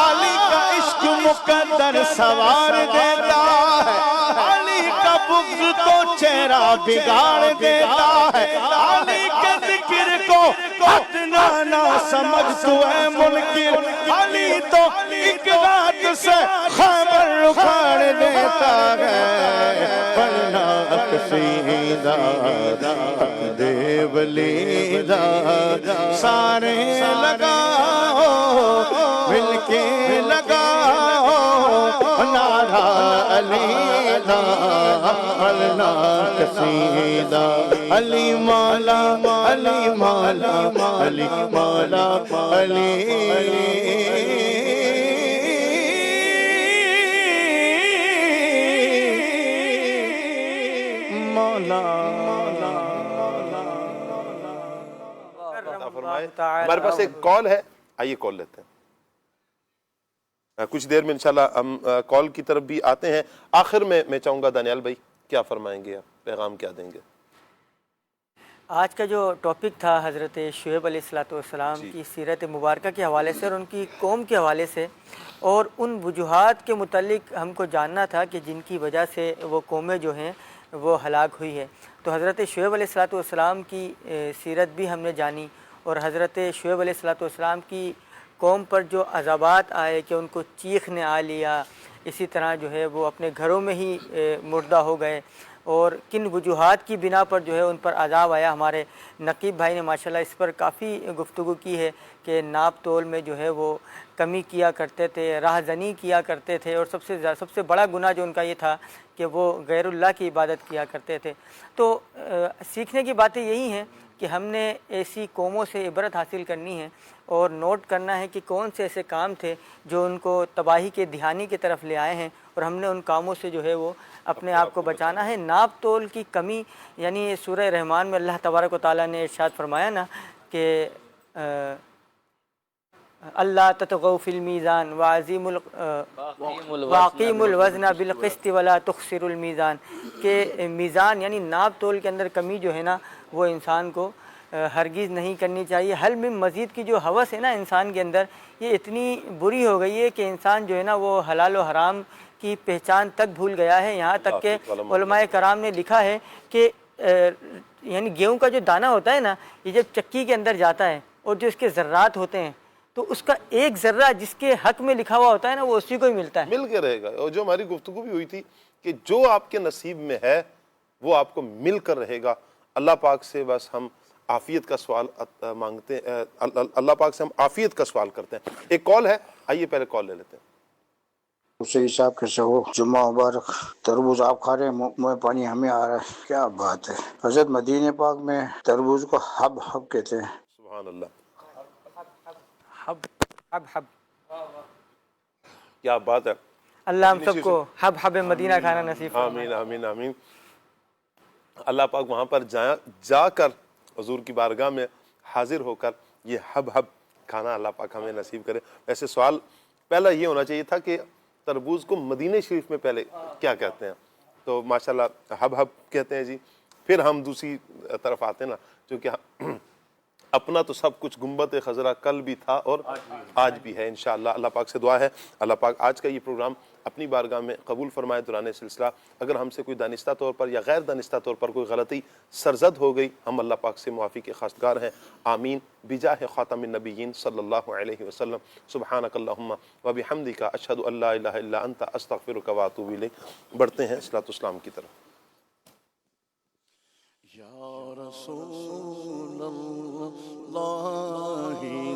علی کا عشق مقدر سوار دیتا ہے، علی کا بغض تو چہرہ بگاڑ دیتا ہے، علی کے ذکر کو اتنا نہ سمجھ تو اے منکر، علی تو ایک رات سے خیبر اکھاڑ دیتا ہے، پڑھنا قصیدہ حق دے ولی دا، سارے لگاؤ مل کے لگاؤ نعرہ علی دا، پڑھنا قصیدہ علی مولا علی مولا علی مولا علی مولا۔ ہمارے پاس ایک کال ہے، آئیے کال لیتے ہیں، کچھ دیر میں انشاءاللہ ہم کال کی طرف بھی آتے ہیں۔ آخر میں چاہوں گا دانیال بھائی کیا فرمائیں گے، آپ پیغام کیا دیں گے؟ آج کا جو ٹاپک تھا حضرت شعیب علیہ السلام کی سیرت مبارکہ کے حوالے سے اور ان کی قوم کے حوالے سے، اور ان وجوہات کے متعلق ہم کو جاننا تھا کہ جن کی وجہ سے وہ قومیں جو ہیں وہ ہلاک ہوئی ہے۔ تو حضرت شعیب علیہ السلام کی سیرت بھی ہم نے جانی، اور حضرت شعیب علیہ السلام کی قوم پر جو عذابات آئے کہ ان کو چیخنے آ لیا، اسی طرح جو ہے وہ اپنے گھروں میں ہی مردہ ہو گئے، اور کن وجوہات کی بنا پر جو ہے ان پر عذاب آیا۔ ہمارے نقیب بھائی نے ماشاءاللہ اس پر کافی گفتگو کی ہے کہ ناپ تول میں جو ہے وہ کمی کیا کرتے تھے، راہ زنی کیا کرتے تھے، اور سب سے بڑا گناہ جو ان کا یہ تھا کہ وہ غیر اللہ کی عبادت کیا کرتے تھے۔ تو سیکھنے کی باتیں یہی ہیں کہ ہم نے ایسی قوموں سے عبرت حاصل کرنی ہے اور نوٹ کرنا ہے کہ کون سے ایسے کام تھے جو ان کو تباہی کے دہانے کی طرف لے آئے ہیں، اور ہم نے ان کاموں سے جو ہے وہ اپنے آپ کو بچانا ہے۔ ناپ تول کی کمی، یعنی سورہ رحمان میں اللہ تبارک و تعالیٰ نے ارشاد فرمایا نا کہ اللہ تطغوا فی المیزان واقیموا الوزن بالقسط ولا تخسروا المیزان، کہ میزان یعنی ناپ تول کے اندر کمی جو ہے نا وہ انسان کو ہرگز نہیں کرنی چاہیے۔ حل من مزید کی جو ہوس ہے نا انسان کے اندر، یہ اتنی بری ہو گئی ہے کہ انسان جو ہے نا وہ حلال و حرام کی پہچان تک بھول گیا ہے۔ یہاں تک کہ علماء کرام نے لکھا ہے کہ یعنی گیہوں کا جو دانہ ہوتا ہے نا، یہ جب چکی کے اندر جاتا ہے اور جو اس کے ذرات ہوتے ہیں تو اس کا ایک ذرہ جس کے حق میں لکھا ہوا ہوتا ہے نا وہ اسی کو ہی ملتا ہے، مل کے رہے گا۔ اور جو ہماری گفتگو بھی ہوئی تھی کہ جو آپ کے نصیب میں ہے وہ آپ کو مل کر رہے گا۔ اللہ پاک سے بس ہم عافیت کا سوال مانگتے ہیں، اللہ پاک سے ہم عافیت کا سوال کرتے ہیں۔ ایک کال ہے، آئیے پہلے کال لے لیتے ہیں۔ حسین صاحب کیسے ہو؟ جمعہ مبارک۔ تربوز آپ کھا رہے ہیں، منہ میں پانی ہمیں آ رہا ہے، کیا بات ہے۔ حضرت مدینہ پاک میں تربوز کو حب حب کہتے ہیں۔ سبحان اللہ، حب حب حب، کیا بات ہے۔ اللہ ہم سب کو حب حب مدینہ کھانا نصیب فرمائے۔ آمین آمین آمین۔ اللہ پاک وہاں پر جا کر حضور کی بارگاہ میں حاضر ہو کر یہ حب حب کھانا اللہ پاک ہمیں نصیب کرے۔ ویسے سوال پہلا یہ ہونا چاہیے تھا کہ تربوز کو مدینہ شریف میں پہلے کیا کہتے ہیں، تو ماشاءاللہ حب حب کہتے ہیں جی۔ پھر ہم دوسری طرف آتے ہیں نا، جو کہ اپنا تو سب کچھ گنبد خضرا کل بھی تھا اور آج بھی ہے انشاءاللہ۔ اللہ پاک سے دعا ہے اللہ پاک آج کا یہ پروگرام اپنی بارگاہ میں قبول فرمائے دوران سلسلہ۔ اگر ہم سے کوئی دانستہ طور پر یا غیر دانستہ طور پر کوئی غلطی سرزد ہو گئی، ہم اللہ پاک سے معافی کے خواستگار ہیں، آمین بجاہ خاتم النبیین صلی اللہ علیہ وسلم۔ سبحانک اللہم و بحمدک، اشہد ان لا الہ الا انت، استغفرک و اتوب الیک۔ بڑھتے ہیں صلاۃ والسلام کی طرف۔ یا رسول اللہ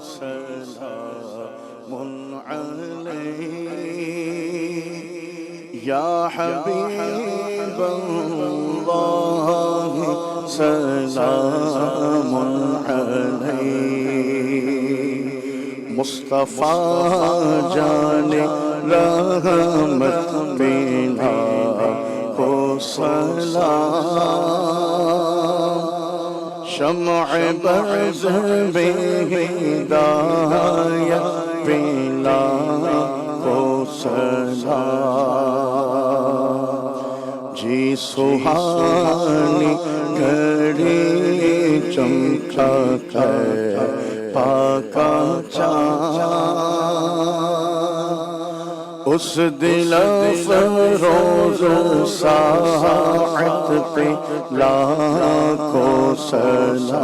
سلام علیہ، یا حبیب اللہ سلام علیہ، مصطفیٰ جان رحمت پینا کو سلام، شمع برز بے ہدایت پیلا کو سلام، جی سہانی گھڑی چمکا کر پاکا چاند، اس دل فروز ساعت پہ لاکھوں سلام،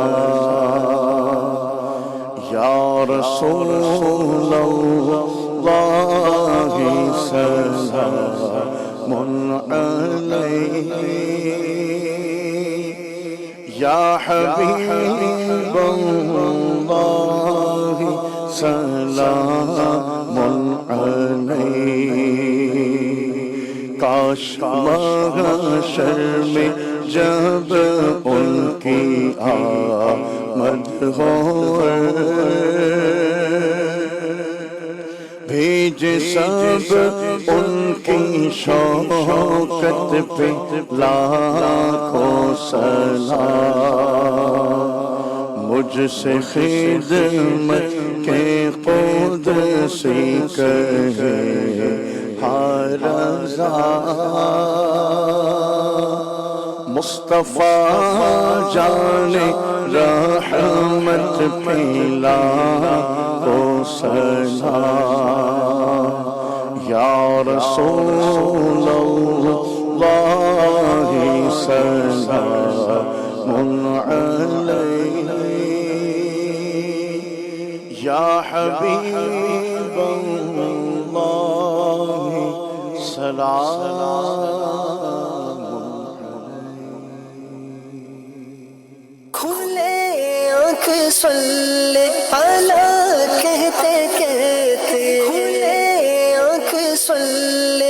یا رسول اللہ سلام علیہ، یا حبیب اللہ سلام علیہ، کاش محشر میں جب ان کی آمد ہو، بھیج سب ان کی شوکت پہ لاکھوں سلام، مجھ سے خدمت کے قدسی کہے ہر رضا، مصطفیٰ جان رحمت پھیلا کو سلام، یا رسول اللہ سلام علیک یا حبیب اللہ سلام کھلے آنکھ صلی اللہ کہتے کہتے کھلے آنکھ صلی